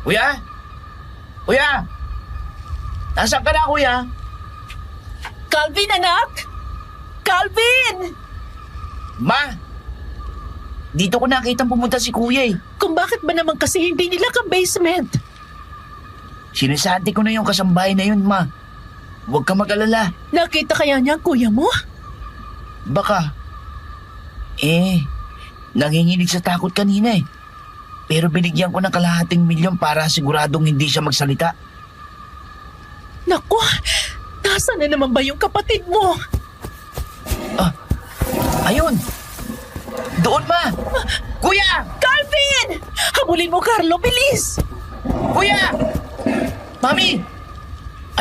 Kuya? Kuya? Nasaan ka na, kuya? Calvin, anak! Calvin! Ma! Dito ko nakitang pumunta si kuya eh. Kung bakit ba naman kasi hindi nila ka-basement? Sinasabi ko na yung kasambahay na yun, ma. Huwag ka mag-alala. Nakita kaya niya ang kuya mo? Baka. Nanginginig sa takot kanina eh. Pero binigyan ko ng kalahating milyon para siguradong hindi siya magsalita. Naku! Nasaan na naman ba yung kapatid mo? Ayun! Doon, ma! Kuya! Calvin! Habulin mo, Carlo! Bilis! Kuya! Mami!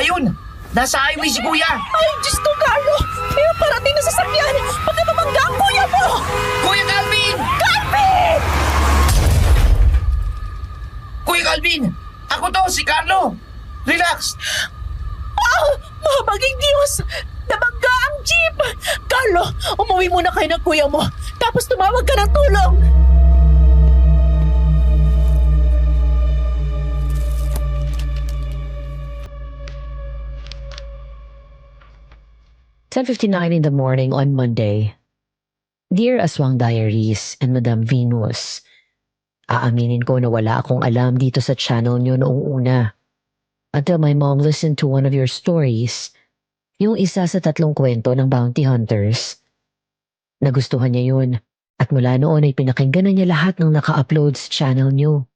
Ayun! Nasa highway si kuya! Ay, Diyos ko, Carlo! May parating na sasakyan! Baka mamangga ang kuya mo! Kuya Calvin! Calvin! Kuya Calvin! Ako to, si Carlo! Relax! Mahabaging Diyos! Nabangga ang jeep! Carlo, umuwi muna kayo ng kuya mo. Tapos tumawag ka ng tulong. "10:59 in the morning on Monday. Dear Aswang Diaries and Madam Venus, aaminin ko na wala akong alam dito sa channel nyo noong una. Until my mom listened to one of your stories, yung isa sa 3 kwento ng bounty hunters. Nagustuhan niya yun at mula noon ay pinakinggan na niya lahat ng naka-upload sa channel nyo.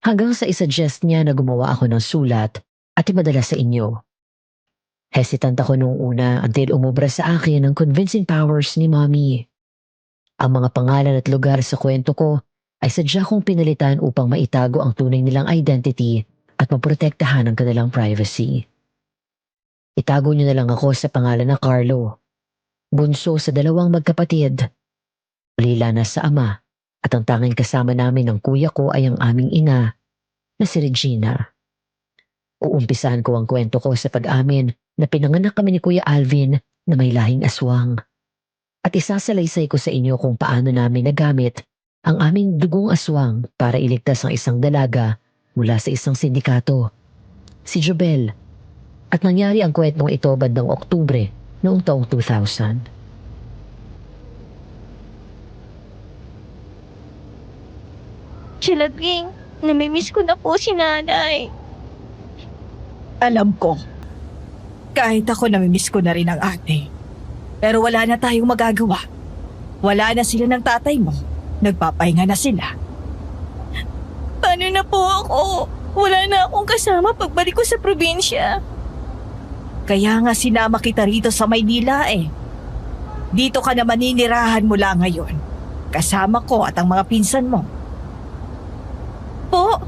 Hanggang sa isuggest niya na gumawa ako ng sulat at ipadala sa inyo. Hesitant ako noong una until umubra sa akin ang convincing powers ni Mommy. Ang mga pangalan at lugar sa kwento ko ay sadya kong pinalitan upang maitago ang tunay nilang identity at maprotektahan ang kanilang privacy. Itago niyo na lang ako sa pangalan na Carlo, bunso sa 2 magkapatid. Ulila na sa ama at ang tanging kasama namin ng kuya ko ay ang aming ina na si Regina. Uumpisahan ko ang kwento ko sa pag-amin na pinanganak kami ni Kuya Alvin na may lahing aswang. At isasalaysay ko sa inyo kung paano namin nagamit ang aming dugong aswang para iligtas ang isang dalaga mula sa isang sindikato, si Jobel. At nangyari ang kwentong ito bandang Oktubre noong taong 2000. Chilaging, namimiss ko na po si nanay. Alam ko. Kahit ako namimiss ko na rin ang ate. Pero wala na tayong magagawa. Wala na sila ng tatay mo. Nagpapahinga na sila. Paano na po ako? Wala na akong kasama pagbalik ko sa probinsya. Kaya nga sinama kita rito sa Maynila eh. Dito ka na maninirahan mula ngayon. Kasama ko at ang mga pinsan mo. Po?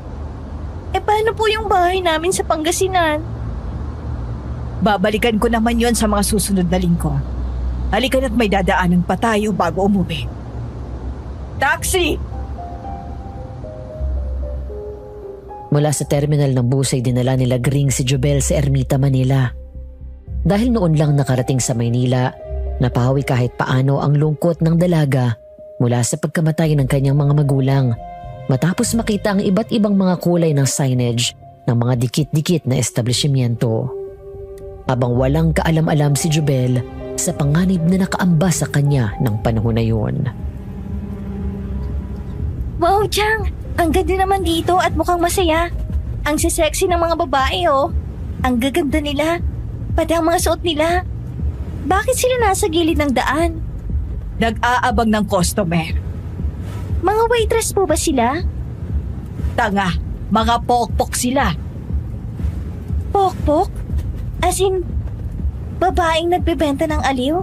Paano po yung bahay namin sa Pangasinan? Babalikan ko naman yon sa mga susunod na linggo. Halika na't may dadaanan pa tayo bago umuwi. Taxi! Mula sa terminal ng bus ay dinala nila Gring si Jobel sa Ermita, Manila. Dahil noon lang nakarating sa Maynila, napawi kahit paano ang lungkot ng dalaga mula sa pagkamatay ng kanyang mga magulang matapos makita ang iba't ibang mga kulay ng signage ng mga dikit-dikit na establishmento. Habang walang kaalam-alam si Jobel sa panganib na nakaamba sa kanya ng panahon na yun. Wow, Chang! Ang ganda naman dito at mukhang masaya. Ang sexy ng mga babae, oh. Ang gaganda nila. Pati ang mga suot nila. Bakit sila nasa gilid ng daan? Nag-aabang ng customer. Mga waitress po ba sila? Tanga, mga pokpok sila. Pokpok? As in, babaeng nagbebenta ng aliw?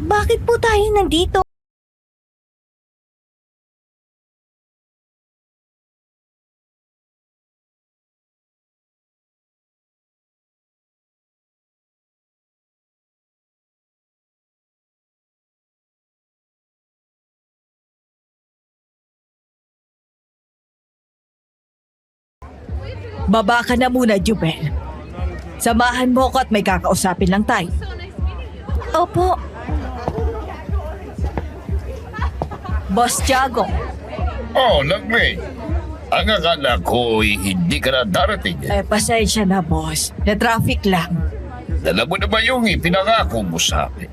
Bakit po tayo nandito? Baba ka na muna, Jubel. Samahan mo ko at may kakausapin lang tayo. Opo. Boss Tiago, Oh, Nagme. Ang akala ko'y hindi ka na darating. Pasensya na, boss. Na-traffic lang. Alam mo na ba yung ipinangako mo sa akin?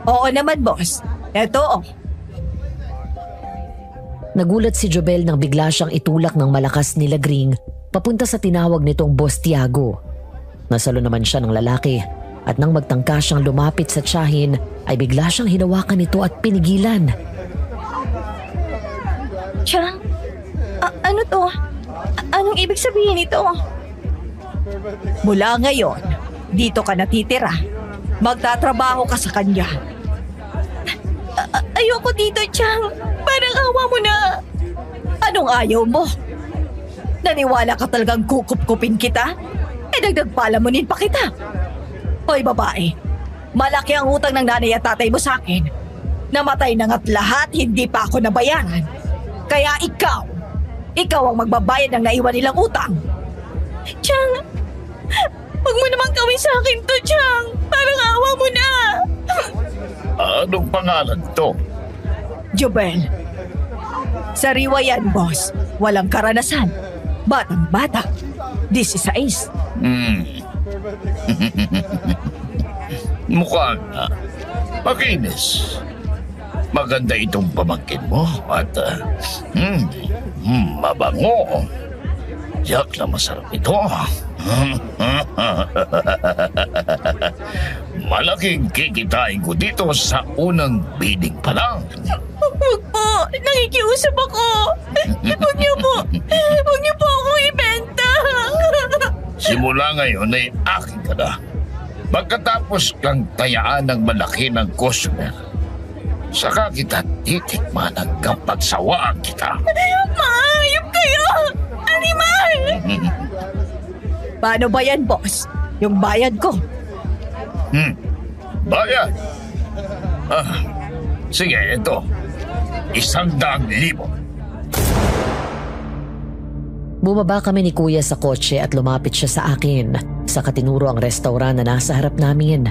Oo naman, boss. Eto, Nagulat si Jobel nang bigla siyang itulak ng malakas ni Lagring papunta sa tinawag nitong Boss Tiago. Nasalo naman siya ng lalaki at nang magtangka siyang lumapit sa tiyahin ay bigla siyang hinawakan nito at pinigilan. Chang, ano to? Anong ibig sabihin nito? mula ngayon, dito ka natitira. Magtatrabaho ka sa kanya. Ayoko dito, Chang. Parang awa mo na. Anong ayaw mo? Naniwala ka talagang kukup-kupin kita? Dagdag palamunin pa kita. Hoy babae, malaki ang utang ng nanay at tatay mo sa akin. Namatay na nga't lahat, hindi pa ako nabayaran. Kaya ikaw ang magbabayad ng naiwan nilang utang. Chang, huwag mo naman gawin sa akin to, Chang. Parang awa mo na. Anong pangalan to? Jobel. Sariwa yan, boss. Walang karanasan. Batang-bata. 16. Mukhang makinis. Maganda itong pamangkin mo at mabango. Yak na masarap ito. Malaking kikitain ko dito sa unang bidding pa lang. Huwag po. Nakikiusap ako. Huwag niyo po ako ibenta. Simula ngayon ay akin ka na. Pagkatapos kang tayaan ng malaki ng customer, saka kita titikman hanggang pagsawaan kita. Maayop kayo! Animal! Paano ba yan, boss? Yung bayad ko. Bayad? Sige, ito. 100,000. Bumaba kami ni Kuya sa kotse at lumapit siya sa akin. Sa katinuro ang restaurant na nasa harap namin.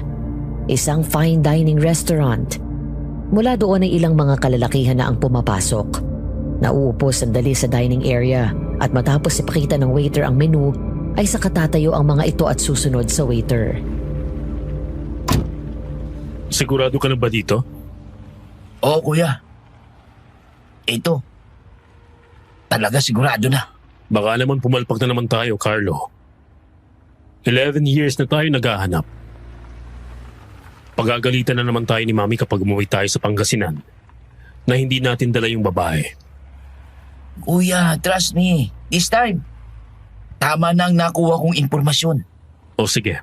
Isang fine dining restaurant. Mula doon ay ilang mga kalalakihan na ang pumapasok. Nauupo sandali sa dining area at matapos ipakita ng waiter ang menu ay saka tatayo ang mga ito at susunod sa waiter. Sigurado ka na ba dito? Oo, kuya. Ito. Talaga sigurado na. Baka naman pumalpak na naman tayo, Carlo. 11 years na tayo naghahanap. Pagagalitan na naman tayo ni Mami kapag umuwi tayo sa Pangasinan na hindi natin dala yung babae. Kuya, trust me. This time, tama na ang nakuha kong impormasyon. O sige,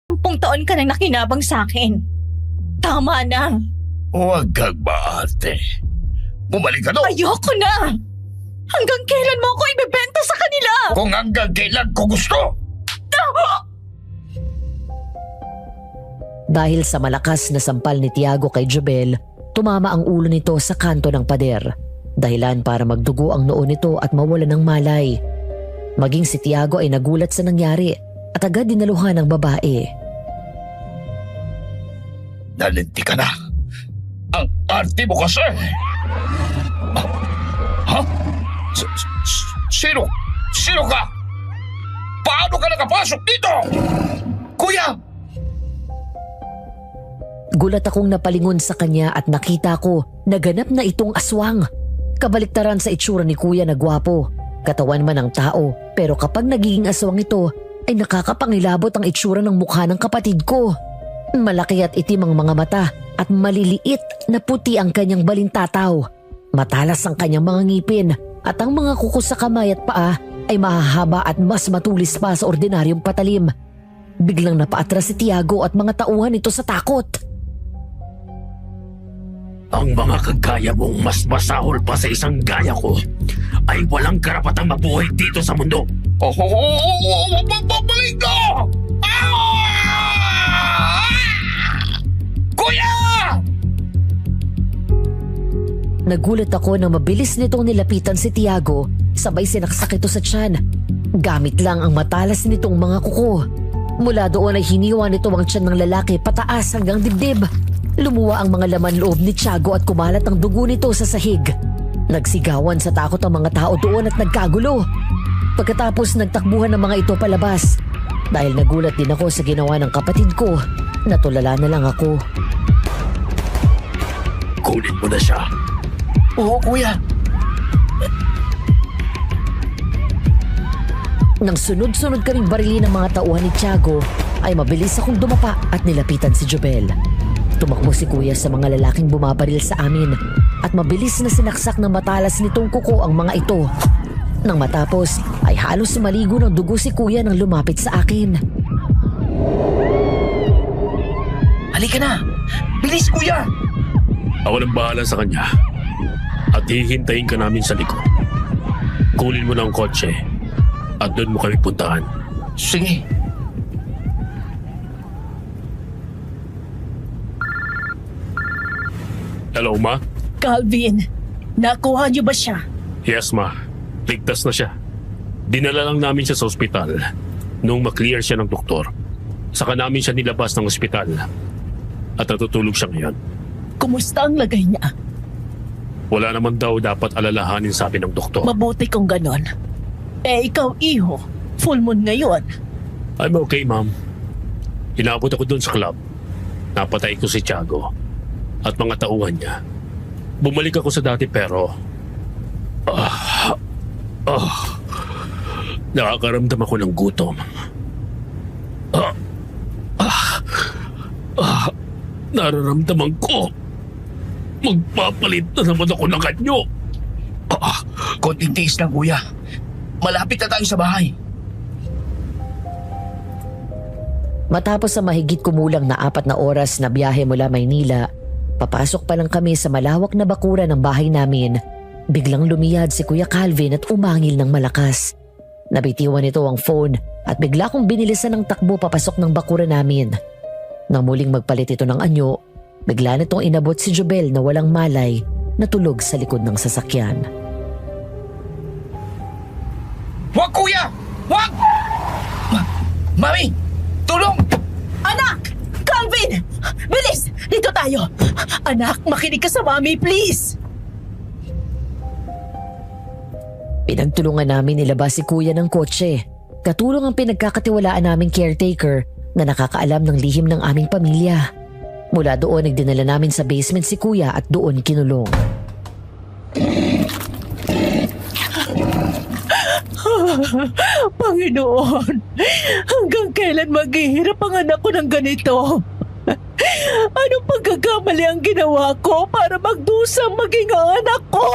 10 taon ka na nakinabang sa akin. Tama na. Huwag kang maarte. Bumalik ka doon. Ayoko na. Hanggang kailan mo ako ibebenta sa kanila? Kung hanggang kailan ko gusto. Dahil sa malakas na sampal ni Tiago kay Jobel, tumama ang ulo nito sa kanto ng pader. Dahilan para magdugo ang noo nito at mawala ng malay. Maging si Tiago ay nagulat sa nangyari at agad dinaluhan ng babae. Nalinti ka na. Ang arte mo kasi. Ha? Sino? Sino ka? Paano ka nakapasok dito? Kuya! Gulat akong napalingon sa kanya at nakita ko na ganap na itong aswang. Kabaliktaran sa itsura ni kuya na gwapo. Katawan man ng tao, pero kapag nagiging aswang ito, ay nakakapangilabot ang itsura ng mukha ng kapatid ko. Malaki at itim ang mga mata at maliliit na puti ang kanyang balintataw. Matalas ang kanyang mga ngipin at ang mga kuko sa kamay at paa ay mahahaba at mas matulis pa sa ordinaryong patalim. Biglang napaatras si Tiago at mga tauhan ito sa takot. Ang mga kagaya mong mas masahol pa sa isang gaya ko ay walang karapatang mabuhay dito sa mundo. Babalik ko! Kuya! Nagulat ako na mabilis nitong nilapitan si Tiago, sabay sinaksak ito sa tiyan. Gamit lang ang matalas nitong mga kuko. Mula doon ay hiniwa nito ang tiyan ng lalaki pataas hanggang dibdib. Lumuwa ang mga laman loob ni Tiago at kumalat ang dugo nito sa sahig. Nagsigawan sa takot ang mga tao doon at nagkagulo. Pagkatapos nagtakbuhan ng mga ito palabas. Dahil nagulat din ako sa ginawa ng kapatid ko, natulala na lang ako. Kunin mo na siya. Oo, kuya. Nang sunod-sunod kaming barili ng mga tauhan ni Tiago, ay mabilis akong dumapa at nilapitan si Jobel. Tumakbo si kuya sa mga lalaking bumabaril sa amin at mabilis na sinaksak ng matalas nitong kuko ang mga ito. Nang matapos ay halos maligo ng dugo si kuya nang lumapit sa akin. Halika na. Bilis, kuya. Ako nang bahala sa kanya. At hihintayin ka namin sa likod. Kunin mo na ang kotse at doon mo kami puntahan. Sige. Hello, Ma? Calvin, nakuha niyo ba siya? Yes, Ma. Ligtas na siya. Dinala lang namin siya sa ospital nung maklear siya ng doktor. Saka namin siya nilabas ng ospital at natutulog siya ngayon. Kumusta ang lagay niya? Wala naman daw dapat alalahanin, sabi ng doktor. Mabuti kung ganon. Ikaw, iho. Full moon ngayon. I'm okay, Ma'am. Inabot ako doon sa club. Napatay ko si Tiago at mga tauhan niya. Bumalik ako sa dati pero... nakakaramdam ako ng gutom. Nararamdaman ko. Magpapalit na naman ako ng kanyo. Konting tiis lang, kuya. Malapit na tayo sa bahay. Matapos sa mahigit kumulang na 4 na oras na biyahe mula Maynila, papasok pa lang kami sa malawak na bakuran ng bahay namin. Biglang lumiyad si Kuya Calvin at umangil ng malakas. Nabitiwan nito ang phone at bigla kong binilisan ng takbo papasok ng bakuran namin. Nang muling magpalit ito ng anyo, bigla nitong inabot si Jobel na walang malay na tulog sa likod ng sasakyan. Huwag, kuya! Huwag! Mami! Tulong! Anak! Calvin! Bilis! Dito tayo! Anak, makinig ka sa mami, please! Pinagtulungan namin nilabas si kuya ng kotse. Katulong ang pinagkakatiwalaan naming caretaker na nakakaalam ng lihim ng aming pamilya. Mula doon nagdinala namin sa basement si kuya at doon kinulong. Panginoon, hanggang kailan maghihirap ang anak ko ng ganito? Anong pagkakamali ang ginawa ko para magdusang maging ang anak ko?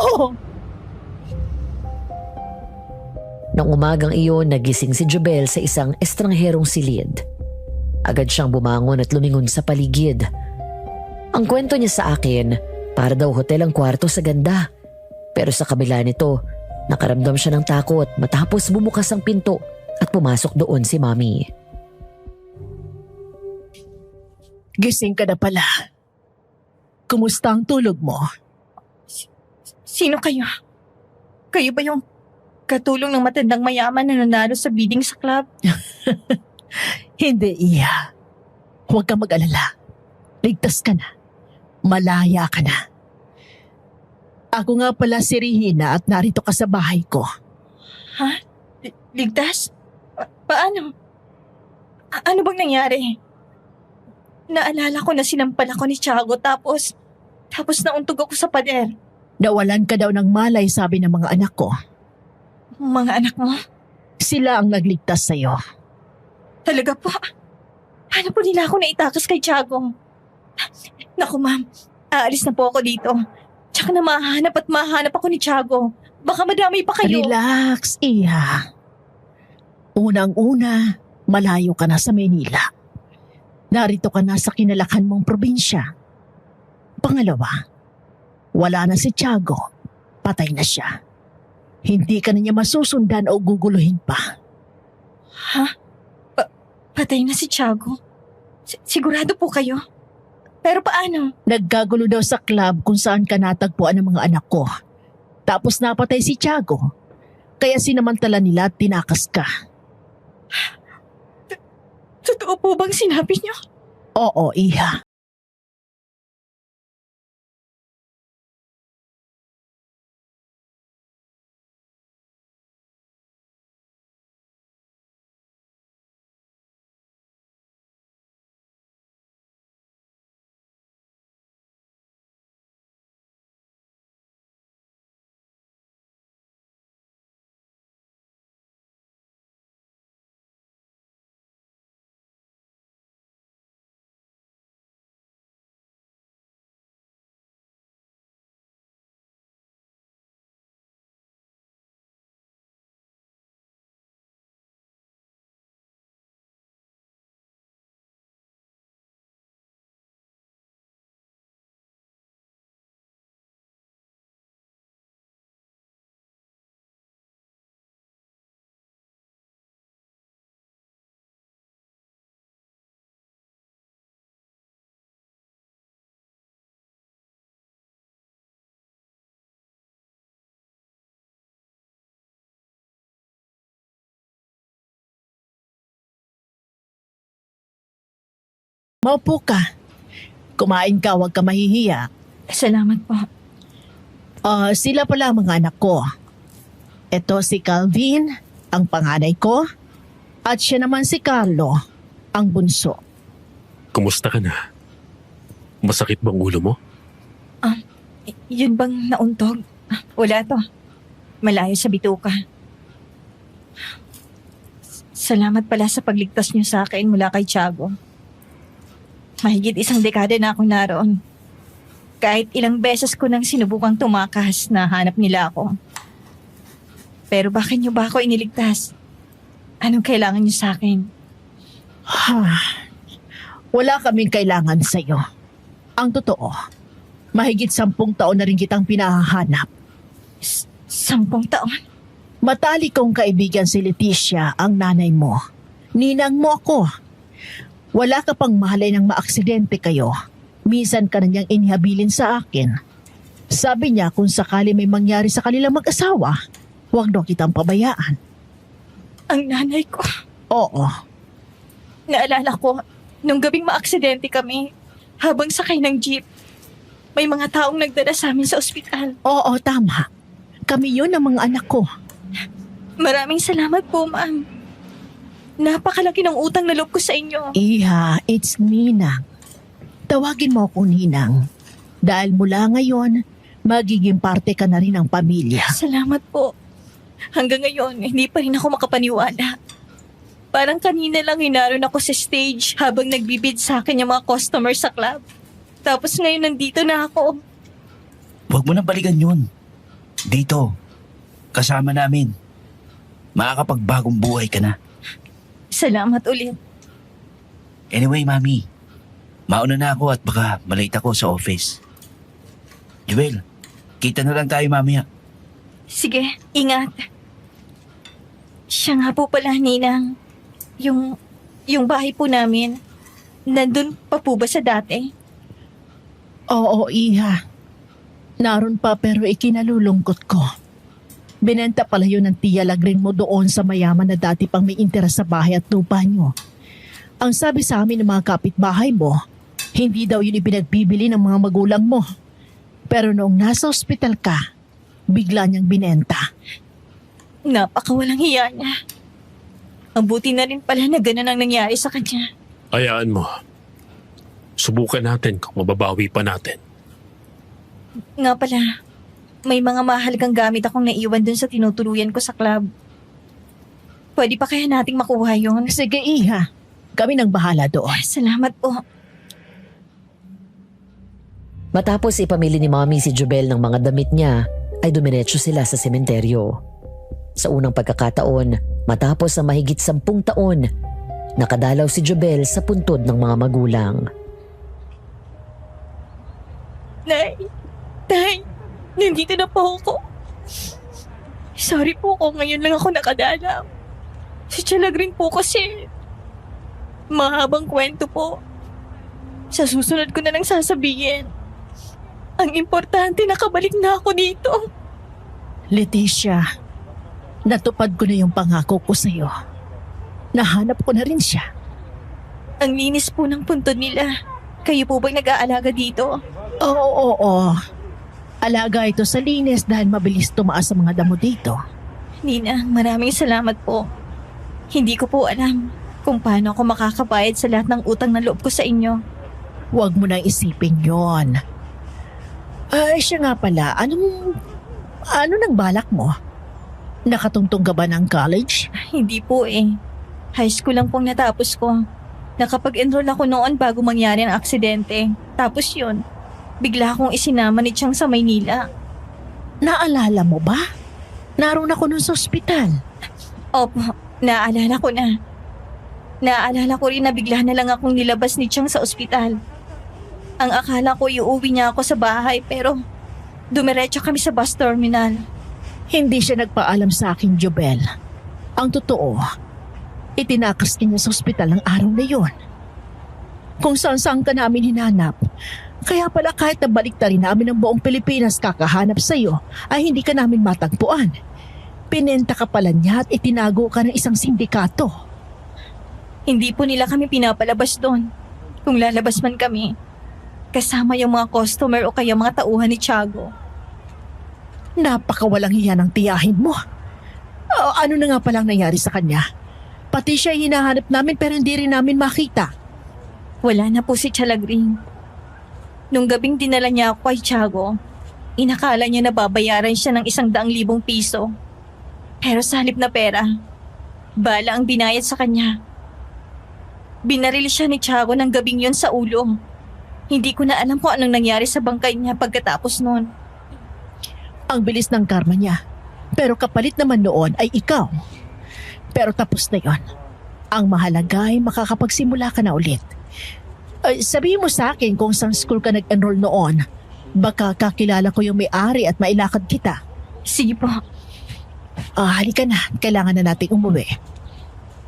Nang umagang iyon, nagising si Jobel sa isang estrangherong silid. Agad siyang bumangon at lumingon sa paligid. Ang kwento niya sa akin, para daw hotel ang kwarto sa ganda. Pero sa kabila nito, nakaramdam siya ng takot matapos bumukas ang pinto at pumasok doon si Mami. Gising ka na pala. Kumusta ang tulog mo? Sino kayo? Kayo ba yung katulong ng matandang mayaman na nanalo sa bidding sa club? Hindi, Iha. Huwag kang mag-alala. Ligtas ka na. Malaya ka na. Ako nga pala si Regina at narito ka sa bahay ko. Ha? Ligtas? Paano? Ano bang nangyari? Naalala ko na sinampal ako ni Tiago tapos nauntog ako sa pader. Nawalan ka daw ng malay, sabi ng mga anak ko. Mga anak mo? Sila ang nagligtas sa'yo. Talaga po? Paano po nila ako naitakas kay Tiago? Naku ma'am, aalis na po ako dito. Tsaka na mahanap ako ni Tiago. Baka madamay pa kayo. Relax, Iha. Unang-una, malayo ka na sa Maynila. Narito ka na sa kinalakan mong probinsya. Pangalawa, wala na si Tiago. Patay na siya. Hindi ka na niya masusundan o guguluhin pa. Ha? Patay na si Tiago? Sigurado po kayo? Pero paano? Nagkagulo daw sa club kung saan ka natagpuan ng mga anak ko. Tapos napatay si Tiago. Kaya sinamantala nila at tinakas ka. Totoo po bang sinabi niyo? Oo, Iha. Maupo ka. Kumain ka, huwag ka mahihiya. Salamat po. Sila pala ang mga anak ko. Ito si Calvin, ang panganay ko. At siya naman si Carlo, ang bunso. Kumusta ka na? Masakit bang ulo mo? Yun bang nauntog? Wala to. Malayo sa bituka. Salamat pala sa pagligtas niyo sa akin mula kay Tiago. Mahigit 1 dekada na ako naroon. Kahit ilang beses ko nang sinubukang tumakas na hanap nila ako. Pero bakit niyo ba ako iniligtas? Anong kailangan niyo sa akin? Wala kaming kailangan sa'yo. Ang totoo, mahigit 10 taon na rin kitang pinahahanap. 10 taon? Matali kong kaibigan si Leticia, ang nanay mo. Ninang mo ako. Wala ka pang mahalay ng maaksidente kayo. Minsan ka na niyang inihabilin sa akin. Sabi niya kung sakali may mangyari sa kanilang mag-asawa, huwag daw kitang pabayaan. Ang nanay ko. Oo. Naalala ko, nung gabing maaksidente kami, habang sakay ng jeep, may mga taong nagdala sa amin sa ospital. Oo, tama. Kami yun ang mga anak ko. Maraming salamat po, ma'am. Napakalaki ng utang na loob ko sa inyo. Iha, it's Ninang. Tawagin mo ako Ninang. Dahil mula ngayon, magiging parte ka na rin ng pamilya. Salamat po. Hanggang ngayon, hindi pa rin ako makapaniwala. Parang kanina lang hinaroon ako sa stage habang nagbibid sa akin yung mga customers sa club. Tapos ngayon nandito na ako. Huwag mo na balikan yun. Dito, kasama namin. Makakapagbagong buhay ka na. Salamat ulit. Anyway, Mami, mauna na ako at baka malate ako sa office. Jewel, kita na lang tayo mamaya. Sige, ingat. Siya nga po pala, Ninang. Yung bahay po namin, nandun pa po ba sa dati? Oo, Iha. Naroon pa pero ikinalulungkot ko. Binenta pala yun ng tiya Lagrin mo doon sa mayaman na dati pang may interes sa bahay at lupa nyo. Ang sabi sa amin ng mga kapitbahay mo, hindi daw yun ipinagbibili ng mga magulang mo. Pero noong nasa ospital ka, bigla niyang binenta. Napakawalang hiya niya. Mabuti na rin pala na ganun ang nangyari sa kanya. Hayaan mo. Subukan natin kung mababawi pa natin. Nga pala, may mga mahalagang gamit akong naiwan dun sa tinutuluyan ko sa club. Pwede pa kaya nating makuha yun? Sige, Iha. Kami nang bahala doon. Salamat po. Matapos ipamili ni Mommy si Jubel ng mga damit niya, ay dumiretso sila sa sementeryo. Sa unang pagkakataon, matapos ang mahigit 10 taon, nakadalaw si Jubel sa puntod ng mga magulang. Nay, nandito na po ako. Sorry po kung ngayon lang ako nakadalaw. Si Chalagrin po kasi. Mahabang kwento po. Sa susunod ko na lang sasabihin. Ang importante, nakabalik na ako dito. Leticia, natupad ko na yung pangako ko sa'yo. Nahanap ko na rin siya. Ang linis po ng puntod nila. Kayo po ba'y nag-aalaga dito? Oo. Alaga ito sa linis dahil mabilis tumaas ang mga damo dito. Ninang, maraming salamat po. Hindi ko po alam kung paano ako makakabayad sa lahat ng utang na loob ko sa inyo. Huwag mo nang isipin yon. Ay, siya nga pala, ano nang balak mo? Nakatungtong ka ba ng college? Hindi po eh. High school lang pong natapos ko. Nakapag-enroll ako noon bago mangyari ang aksidente. Tapos yun, bigla akong isinama ni Chang sa Maynila. Naalala mo ba? Naroon ako nun sa ospital. Opo, naalala ko na. Naalala ko rin na bigla na lang akong nilabas ni Chang sa ospital. Ang akala ko iuwi niya ako sa bahay pero dumiretso kami sa bus terminal. Hindi siya nagpaalam sa akin, Jobel. Ang totoo, itinakas niya sa ospital ang araw na yon. Kung saan-saan ka namin hinanap. Kaya pala kahit nabalik na rin namin ang buong Pilipinas kakahanap sa'yo, ay hindi ka namin matagpuan. Pinenta ka pala niya at itinago ka ng isang sindikato. Hindi po nila kami pinapalabas doon. Kung lalabas man kami, kasama yung mga customer o kaya mga tauhan ni Tiago. Napakawalang hiya ng tiyahin mo. Ano na nga palang nangyari sa kanya? Pati siya hinahanap namin pero hindi rin namin makita. Wala na po si Chalagring. Nung gabing dinala niya ako kay Tiago, inakala niya na babayaran siya ng 100,000 piso. Pero sa halip na pera, bala ang binayad sa kanya. Binaril siya ni Tiago ng gabing yun sa ulo. Hindi ko na alam kung anong nangyari sa bangkay niya pagkatapos noon. Ang bilis ng karma niya. Pero kapalit naman noon ay ikaw. Pero tapos na yon. Ang mahalaga ay makakapagsimula ka na ulit. Sabihin mo sa akin kung saan school ka nag-enroll noon. Baka kakilala ko yung may-ari at mailakad kita. Sige po. Halika na. Kailangan na nating umuwi.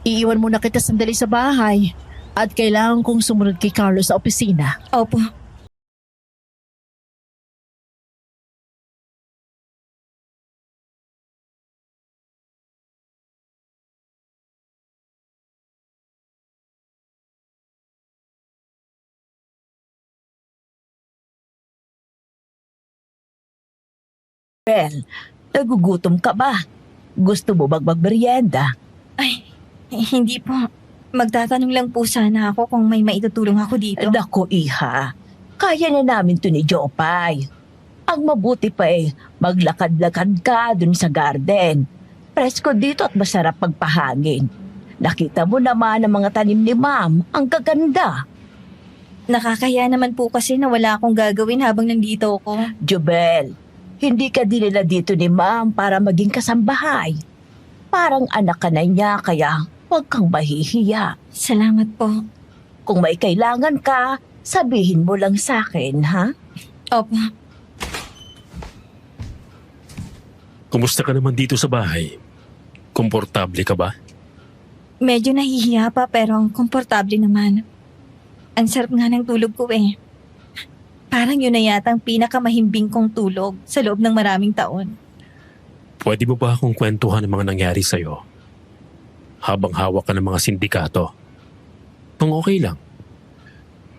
Iiwan muna kita sandali sa bahay. At kailangan kong sumunod kay Carlos sa opisina. Opo. Bel, nagugutom ka ba? Gusto mo bang magmerienda? Ay, hindi po. Magtatanong lang po sana ako kung may maitutulong ako dito. Naku, iha. Kaya na namin to ni Jopay. Ang mabuti pa maglakad-lakad ka dun sa garden. Presko dito at masarap pagpahangin. Nakita mo naman ang mga tanim ni Ma'am. Ang gaganda. Nakakaya naman po kasi na wala akong gagawin habang nandito ako. Jobel, hindi ka dinila dito ni Ma'am para maging kasambahay. Parang anak ka na niya kaya huwag kang mahihiya. Salamat po. Kung may kailangan ka, sabihin mo lang sa akin, ha? Opo. Kumusta ka naman dito sa bahay? Komportable ka ba? Medyo nahihiya pa pero komportable naman. Ang sarap nga ng tulog ko eh. Parang yun na yata ang pinakamahimbing kong tulog sa loob ng maraming taon. Pwede mo ba akong kwentuhan ng mga nangyari sa'yo? Habang hawak ka ng mga sindikato? Kung okay lang.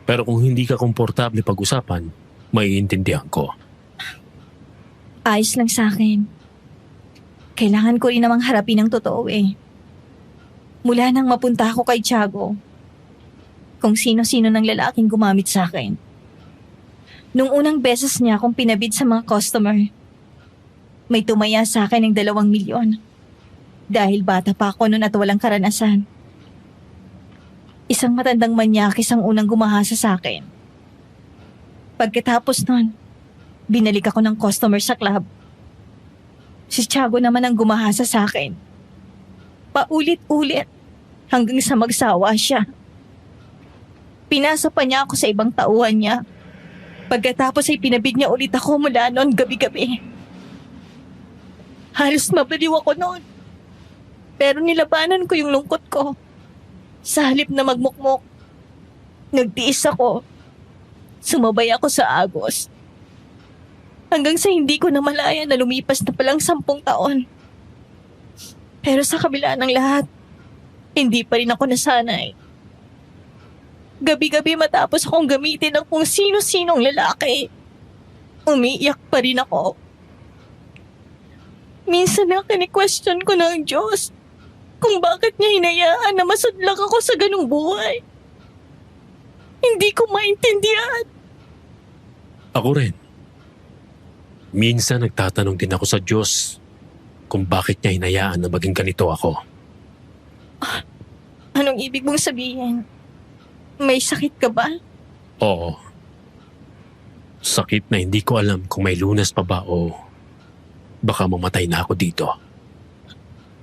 Pero kung hindi ka komportable pag-usapan, maiintindihan ko. Ayos lang sa akin. Kailangan ko rin namang harapin ang totoo eh. Mula nang mapunta ako kay Tiago, kung sino-sino ng lalaking gumamit sa akin. Nung unang beses niya akong pinabid sa mga customer, may tumaya sa akin ng 2 milyon. Dahil bata pa ako noon at walang karanasan. Isang matandang manyakis ang unang gumahasa sa akin. Pagkatapos nun, binalik ako ng customer sa club. Si Tiago naman ang gumahasa sa akin. Paulit-ulit hanggang sa magsawa siya. Pinasa pa niya ako sa ibang tauhan niya. Pagkatapos ay pinabid niya ulit ako mula noon gabi-gabi. Halos mabaliw ako noon. Pero nilabanan ko yung lungkot ko. Sa halip na magmukmok, nagtiis ako. Sumabay ako sa agos. Hanggang sa hindi ko namalaya na lumipas na palang 10 taon. Pero sa kabila ng lahat, hindi pa rin ako nasanay. Gabi-gabi matapos akong gamitin ng kung sino-sinong lalaki, umiiyak pa rin ako. Minsan na kini-question ko ng Diyos kung bakit niya hinayaan na masadlak ako sa ganung buhay. Hindi ko maintindihan. Ako rin. Minsan nagtatanong din ako sa Diyos kung bakit niya hinayaan na maging ganito ako. Anong ibig mong sabihin? May sakit ka ba? Oo. Sakit na hindi ko alam kung may lunas pa ba o baka mamatay na ako dito.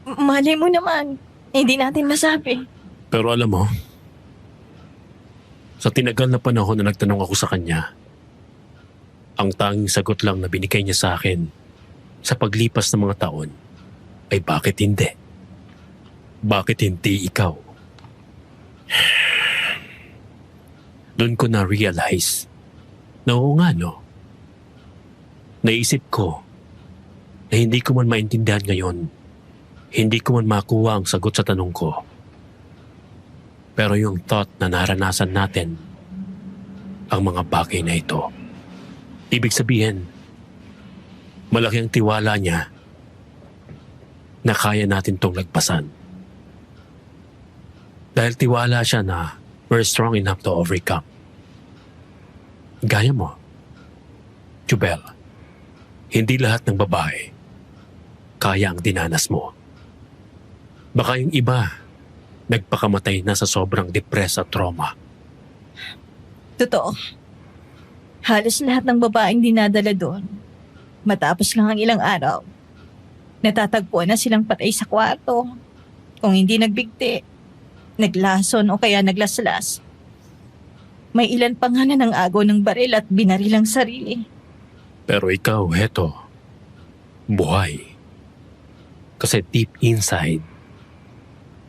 Malay mo naman. Hindi natin masabi. Pero alam mo, sa tinagal na panahon na nagtanong ako sa kanya, ang tanging sagot lang na binigay niya sa akin sa paglipas ng mga taon ay bakit hindi? Bakit hindi ikaw? Doon ko na-realize na oo nga no. Naisip ko na hindi ko man maintindihan ngayon. Hindi ko man makuha ang sagot sa tanong ko. Pero yung thought na naranasan natin ang mga bagay na ito. Ibig sabihin, malaki ang tiwala niya na kaya natin tong lagpasan. Dahil tiwala siya na we're strong enough to overcome. Gaya mo, Jubel, hindi lahat ng babae kaya ang dinanas mo. Baka yung iba, nagpakamatay na sa sobrang depress at trauma. Totoo. Halos lahat ng babaeng dinadala doon. Matapos lang ang ilang araw, natatagpuan na silang patay sa kwarto. Kung hindi nagbigti, naglason o kaya naglaslas. May ilan pa nga na ng agaw ng baril at binaril ang sarili. Pero ikaw, heto, buhay. Kasi deep inside,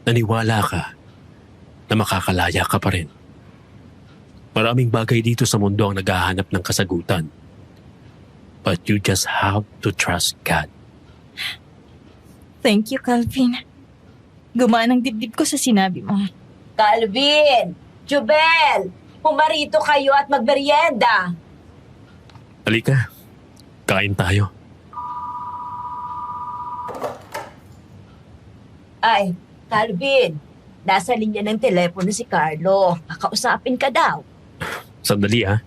naniwala ka na makakalaya ka pa rin. Maraming bagay dito sa mundo ang naghahanap ng kasagutan. But you just have to trust God. Thank you, Calvin. Gumaan ang dibdib ko sa sinabi mo. Calvin! Jubel! Pumarito kayo at magmerienda! Halika, kain tayo. Ay, Calvin, nasa linya ng telepono si Carlo. Kakausapin ka daw. Sandali ah.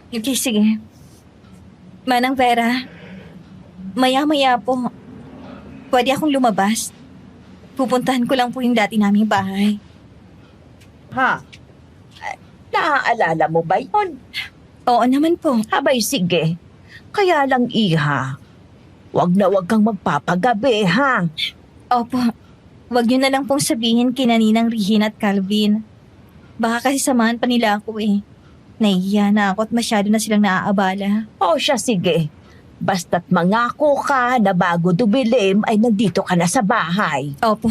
Okay, sige. Manang Vera, maya-maya po, pwede akong lumabas. Pupuntahan ko lang po yung dati naming bahay. Ha? Naaalala mo ba yun? Oo naman po. Abay, sige. Kaya lang, iha. Wag na wag kang magpapagabi, ha? Opo, wag niyo na lang pong sabihin kina Ninang Regina at Calvin. Baka kasi samahan pa nila ako eh. Nahihiya na ako at masyado na silang naaabala. O siya, sige. Basta't mangako ka na bago dumilim ay nandito ka na sa bahay. Opo,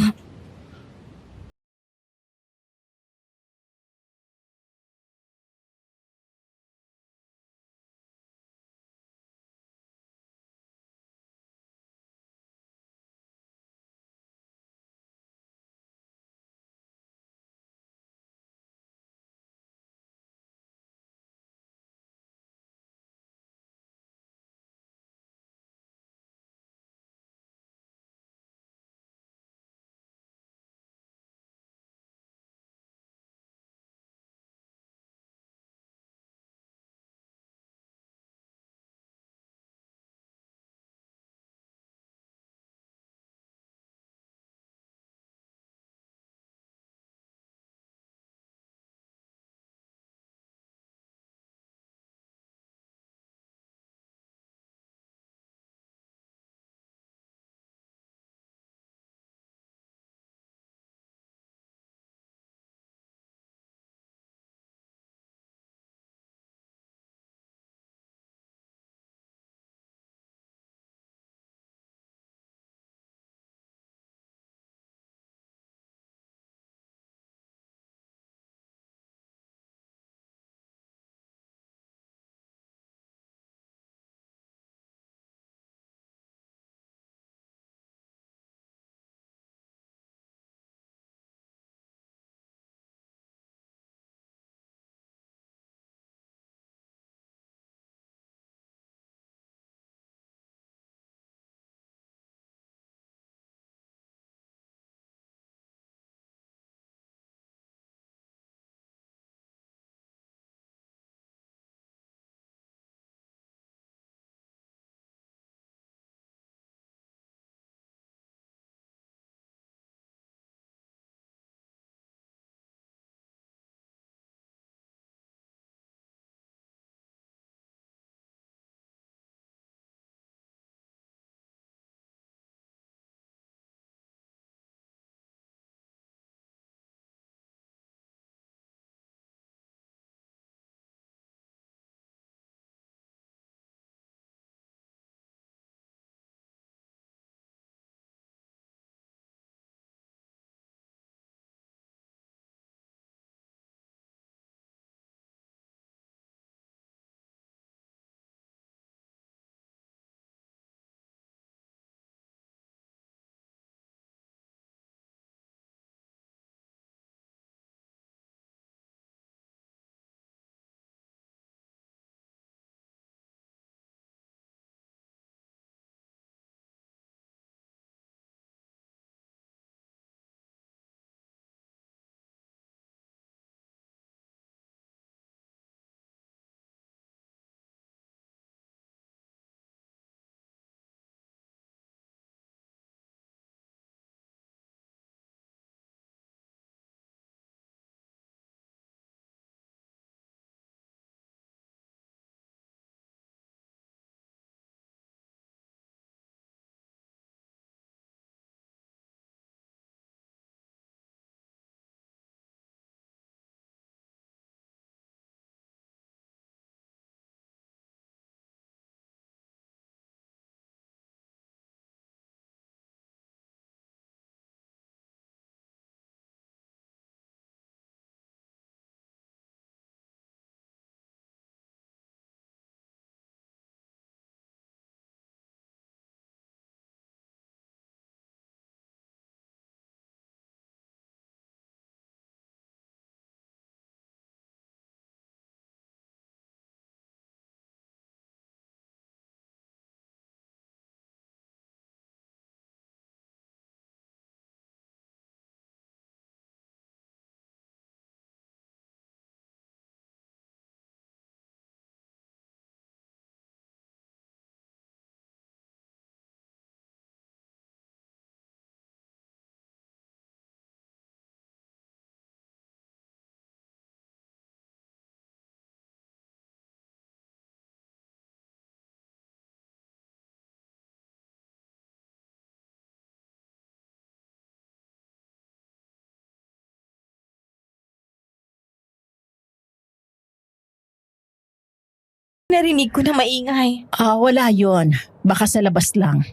Narinig ko na maingay. Wala yon. Baka sa labas lang.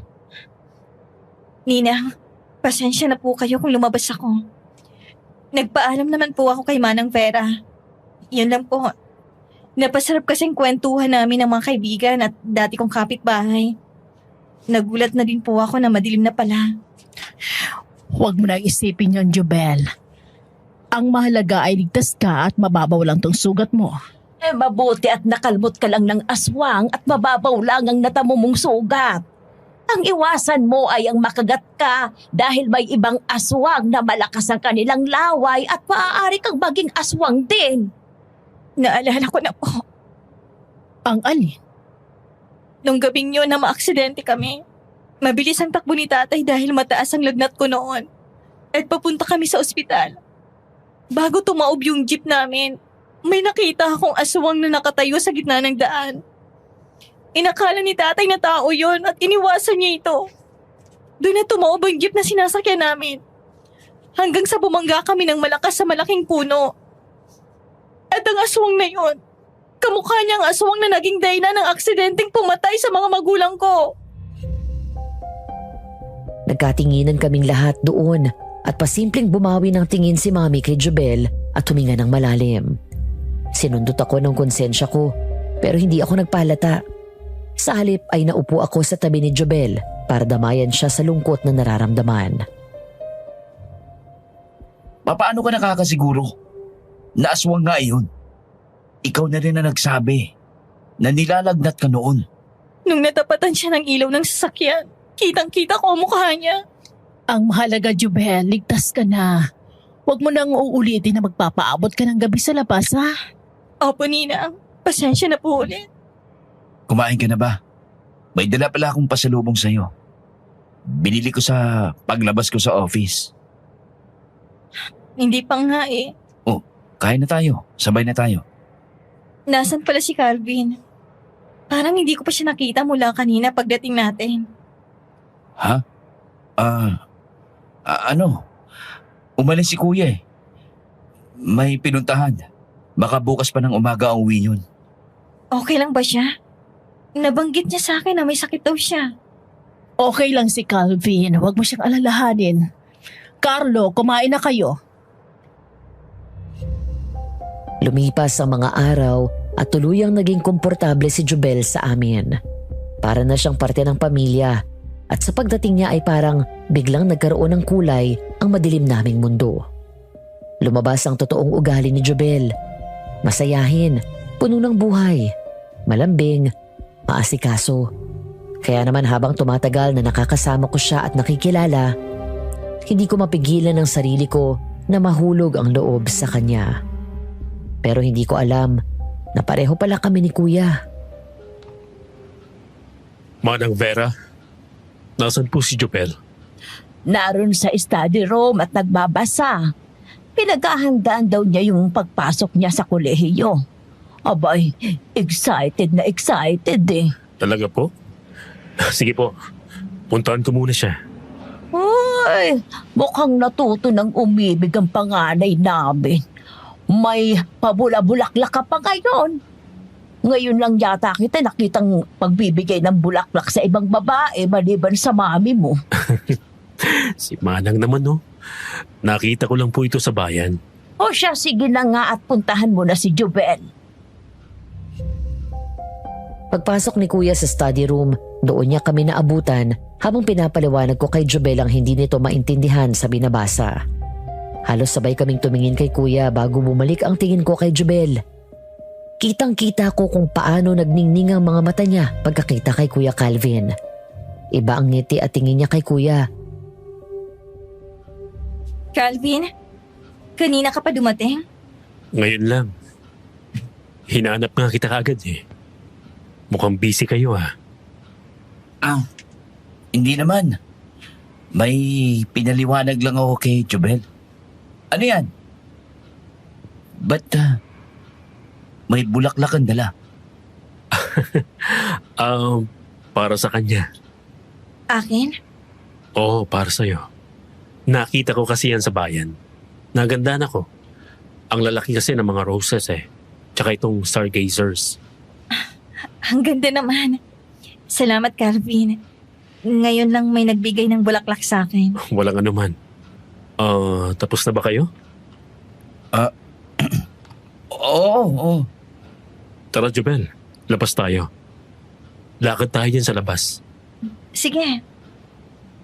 Ninang, pasensya na po kayo kung lumabas ako. Nagpaalam naman po ako kay Manang Vera. Yun lang po. Napasarap kasing kwentuhan namin ng mga kaibigan at dati kong kapitbahay. Nagulat na din po ako na madilim na pala. Huwag mo na isipin yon, Jubel. Ang mahalaga ay ligtas ka at mababaw lang tong sugat mo. Mabuti at nakalmot ka lang ng aswang at mababaw lang ang natamo mong sugat. Ang iwasan mo ay ang makagat ka dahil may ibang aswang na malakas ang kanilang laway at maaari kang maging aswang din. Naalala ko na po. Ang alin? Nung gabing yun na maaksidente kami, mabilis ang takbo ni tatay dahil mataas ang lagnat ko noon. At papunta kami sa ospital. Bago tumaob yung jeep namin, may nakita akong aswang na nakatayo sa gitna ng daan. Inakala ni tatay na tao yon at iniwasan niya ito. Doon na tumaob ang jeep na sinasakyan namin. Hanggang sa bumangga kami ng malakas sa malaking puno. At ang aswang na yon, kamukha niya ang aswang na naging dayna ng aksidenteng pumatay sa mga magulang ko. Nagkatinginan kaming lahat doon at pasimpleng bumawi ng tingin si Mami kay Jubel at huminga ng malalim. Sinundot ako ng konsensya ko pero hindi ako nagpalata. Sa halip ay naupo ako sa tabi ni Jubel para damayan siya sa lungkot na nararamdaman. Paano ka nakakasiguro? Na aswang nga iyon. Ikaw na rin na nagsabi na nilalagnat ka noon. Nung natapatan siya ng ilaw ng sasakyan, kitang-kita ko ang mukha niya. Ang mahalaga, Jubel, ligtas ka na. Huwag mo nang uulitin na magpapaabot ka ng gabi sa labas, ha? Opo, Ninang. Pasensya na po ulit. Kumain ka na ba? May dala pala akong pasalubong sa'yo. Binili ko sa paglabas ko sa office. Hindi pa nga eh. Oh, kain na tayo. Sabay na tayo. Nasaan pala si Calvin? Parang hindi ko pa siya nakita mula kanina pagdating natin. Ha? Ano? Umalis si kuya eh. May pinuntahan. Baka bukas pa ng umaga ang uwi yun. Okay lang ba siya? Nabanggit niya sa akin na may sakit daw siya. Okay lang si Calvin. Huwag mo siyang alalahanin. Carlo, kumain na kayo. Lumipas ang mga araw at tuluyang naging komportable si Jubel sa amin. Para na siyang parte ng pamilya at sa pagdating niya ay parang biglang nagkaroon ng kulay ang madilim naming mundo. Lumabas ang totoong ugali ni Jubel. Masayahin, puno ng buhay, malambing, maasikaso. Kaya naman habang tumatagal na nakakasama ko siya at nakikilala, hindi ko mapigilan ang sarili ko na mahulog ang loob sa kanya. Pero hindi ko alam na pareho pala kami ni Kuya. Manang Vera, nasan po si Jubel? Naroon sa study room at nagbabasa. Pinaghahandaan daw niya yung pagpasok niya sa kolehiyo. Abay, excited na excited eh. Talaga po? Sige po, puntahan ko muna siya. Ay, mukhang natuto ng umibig ang panganay namin. May pabula-bulaklak ka pa ngayon. Ngayon lang yata kita nakitang pagbibigay ng bulaklak sa ibang babae maliban sa mami mo. Si Manang naman no. Nakita ko lang po ito sa bayan. O siya, sige na nga at puntahan mo na si Jubel. Pagpasok ni Kuya sa study room, doon niya kami naabutan habang pinapaliwanag ko kay Jubel ang hindi nito maintindihan sa binabasa. Halos sabay kaming tumingin kay Kuya bago bumalik ang tingin ko kay Jubel. Kitang-kita ko kung paano nagningning ang mga mata niya pagkakita kay Kuya Calvin. Iba ang ngiti at tingin niya kay Kuya. Calvin, kanina ka pa dumating? Ngayon lang. Hinahanap nga kita kaagad eh. Mukhang busy kayo ha. Hindi naman. May pinaliwanag lang ako kay Jubel. Ano yan? Ba't may bulaklak ang dala? Para sa kanya. Akin? Oo, para sa'yo. Nakita ko kasi yan sa bayan. Nagandaan ako. Ang lalaki kasi ng mga roses eh. Tsaka itong stargazers. Ang ganda naman. Salamat, Calvin. Ngayon lang may nagbigay ng bulaklak sa akin. Walang anuman. Tapos na ba kayo? Oo, oo. Tara, Jubel. Labas tayo. Lakad tayo dyan sa labas. Sige.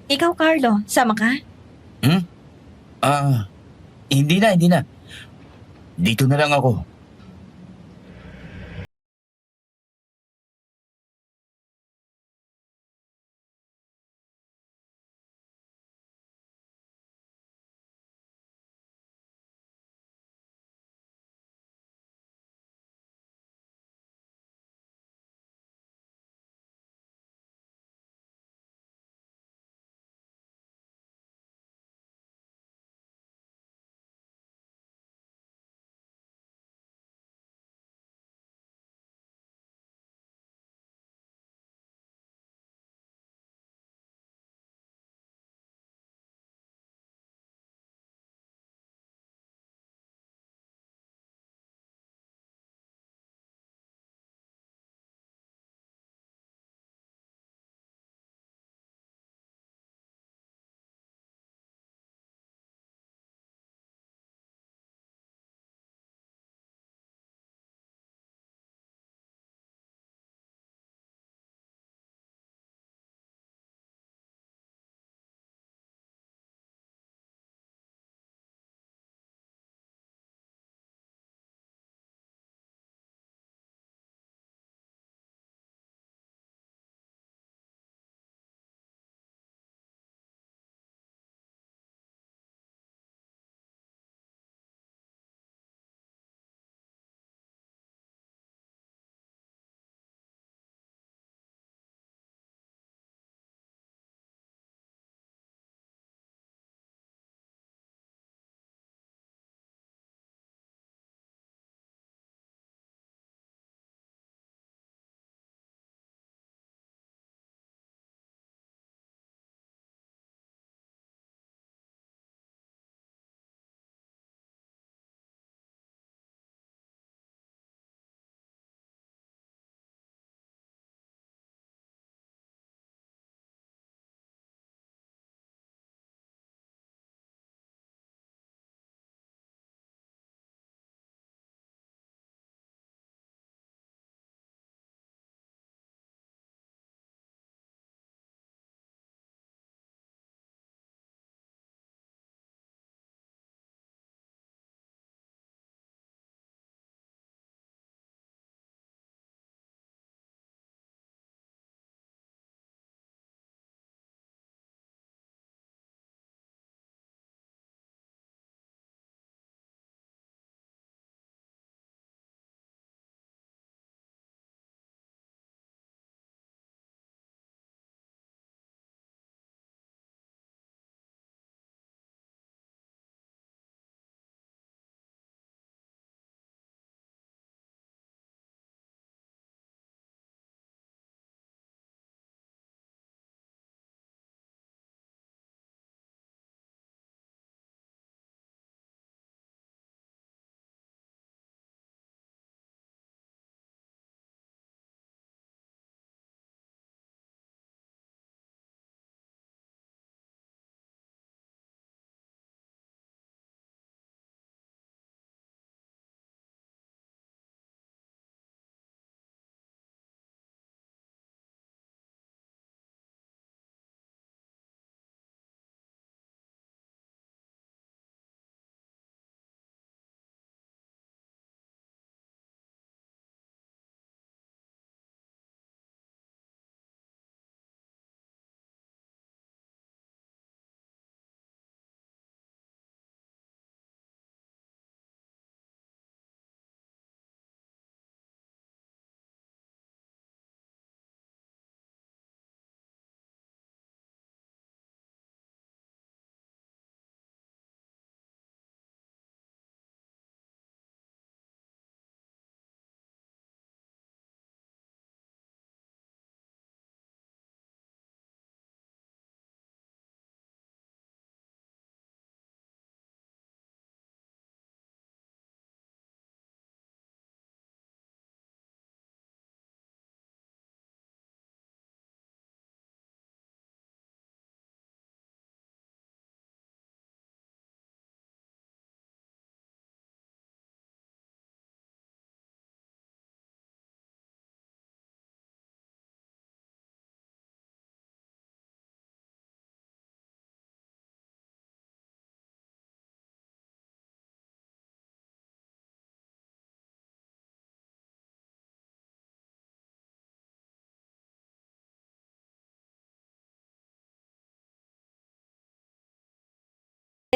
Ikaw, Carlo, sama ka? Hindi na. Dito na lang ako.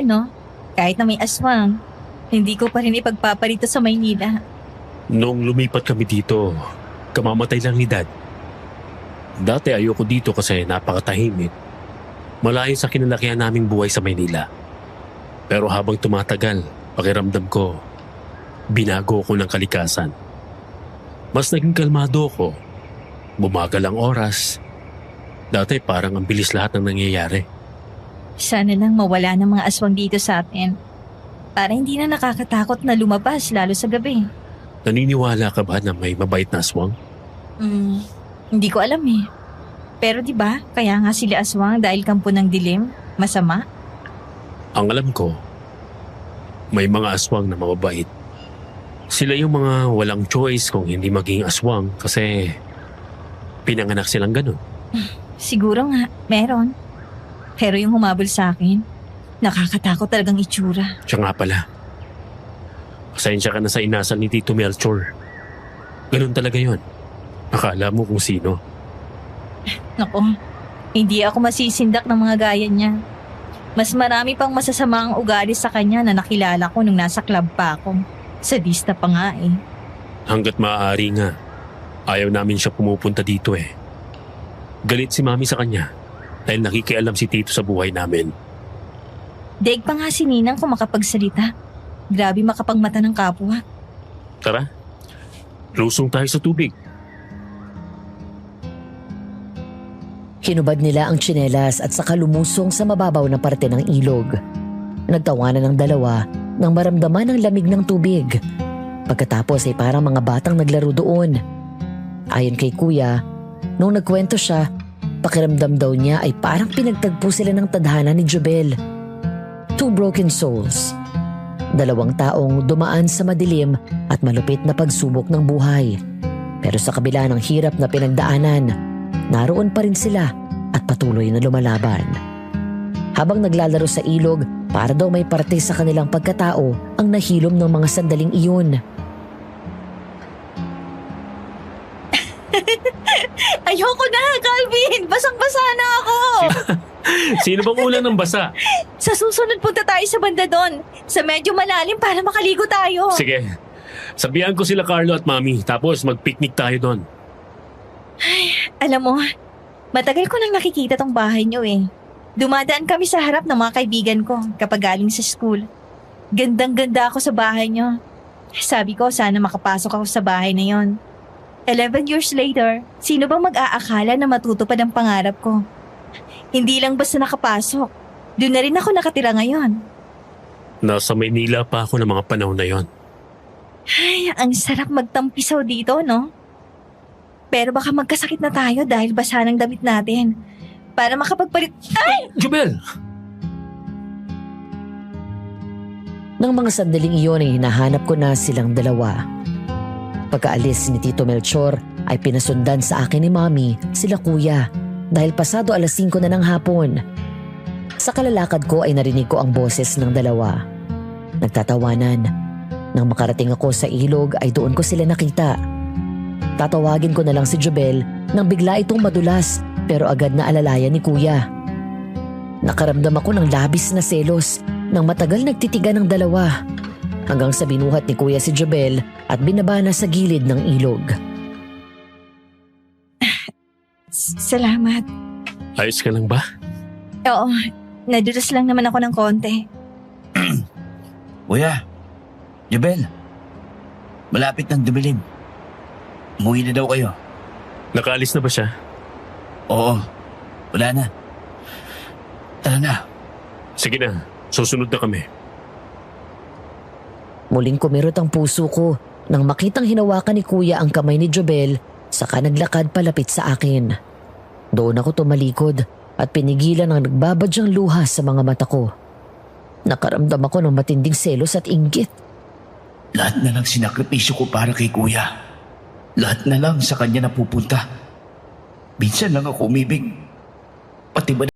no? Kahit na may aswang, hindi ko pa rin ipagpaparito sa Maynila. Nung lumipat kami dito, kamamatay lang ni Dad. Dati ayoko dito kasi napakatahimik. Malayo sa kinalakihan naming buhay sa Maynila. Pero habang tumatagal, pakiramdam ko, binago ko ng kalikasan. Mas naging kalmado ko. Bumagal ang oras. Dati parang ang bilis lahat ng nangyayari. Sana lang mawala ng mga aswang dito sa atin. Para hindi na nakakatakot na lumabas lalo sa gabi. Naniniwala ka ba na may mabait na aswang? Hindi ko alam eh. Pero di ba kaya nga sila aswang dahil kampo ng dilim? Masama? Ang alam ko, may mga aswang na mababait. Sila yung mga walang choice kung hindi maging aswang kasi pinanganak silang ganun. Siguro nga, meron. Pero yung humabol sa akin, nakakatakot talagang itsura. Siya nga pala. Pasensya ka na sa inasal ni Tito Melchor. Ganun talaga yon. Akala mo kung sino. Naku, hindi ako masisindak ng mga gaya niya. Mas marami pang masasama ang ugali sa kanya na nakilala ko nung nasa club pa ako. Sadista pa nga eh. Hanggat maaari nga, ayaw namin siya pumupunta dito eh. Galit si Mami sa kanya dahil nakikialam si Tito sa buhay namin. Daig pa nga si Ninang kung makapagsalita. Grabe makapagmata ng kapwa. Tara, lusong tayo sa tubig. Hinubad nila ang tsinelas at saka lumusong sa mababaw na parte ng ilog. Nagtawanan ng dalawa nang maramdaman ang lamig ng tubig. Pagkatapos ay parang mga batang naglaro doon. Ayon kay Kuya, nung nagkwento siya, pakiramdam daw niya ay parang pinagtagpo sila ng tadhana ni Jubel. Two broken souls. Dalawang taong dumaan sa madilim at malupit na pagsubok ng buhay. Pero sa kabila ng hirap na pinagdaanan, naroon pa rin sila at patuloy na lumalaban. Habang naglalaro sa ilog, para daw may parte sa kanilang pagkatao ang nahilom ng mga sandaling iyon. Ayoko na, Calvin! Basang-basa na ako! Sino bang ulang ng basa? Sa susunod punta tayo sa banda doon. Sa medyo malalim para makaligo tayo. Sige, sabihan ko sila Carlo at Mami tapos mag-picnic tayo doon. Alam mo, matagal ko nang nakikita tong bahay niyo eh. Dumadaan kami sa harap ng mga kaibigan ko kapag galing sa school. Gandang-ganda ako sa bahay niyo. Sabi ko sana makapasok ako sa bahay na yon. 11 years later, sino bang mag-aakala na matutupad ang pangarap ko? Hindi lang basta nakapasok. Doon na rin ako nakatira ngayon. Nasa Maynila pa ako ng mga panahon na yon. Ay, ang sarap magtampisaw dito, no? Pero baka magkasakit na tayo dahil basa ng damit natin. Para makapagpalit... Ay! Jubel! Nang mga sandaling iyon ay hinahanap ko na silang dalawa. Pagkaalis ni Tito Melchor ay pinasundan sa akin ni Mami sila Kuya dahil pasado 5:00 na ng hapon. Sa kalalakad ko ay narinig ko ang boses ng dalawa. Nagtatawanan. Nang makarating ako sa ilog ay doon ko sila nakita. Tatawagin ko na lang si Jubel nang bigla itong madulas pero agad na alalayan ni Kuya. Nakaramdam ako ng labis na selos nang matagal nagtitigan ng dalawa hanggang sa binuhat ni Kuya si Jubel at binaba na sa gilid ng ilog. Salamat. Ayos ka lang ba? Oo, nadulas lang naman ako ng konti. Kuya, Jubel, malapit ng dumilim. Umuwi na daw kayo. Nakaalis na ba siya? Oo, wala na. Tara na. Sige na, susunod na kami. Muling kumirot ang puso ko nang makitang hinawakan ni Kuya ang kamay ni Jubel saka naglakad palapit sa akin. Doon ako tumalikod at pinigilan ang nagbabadyang luha sa mga mata ko. Nakaramdam ako ng matinding selos at inggit. Lahat na lang sinakripisyo ko para kay Kuya. Lahat na lang sa kanya napupunta. Minsan lang ako umibig. Pati ba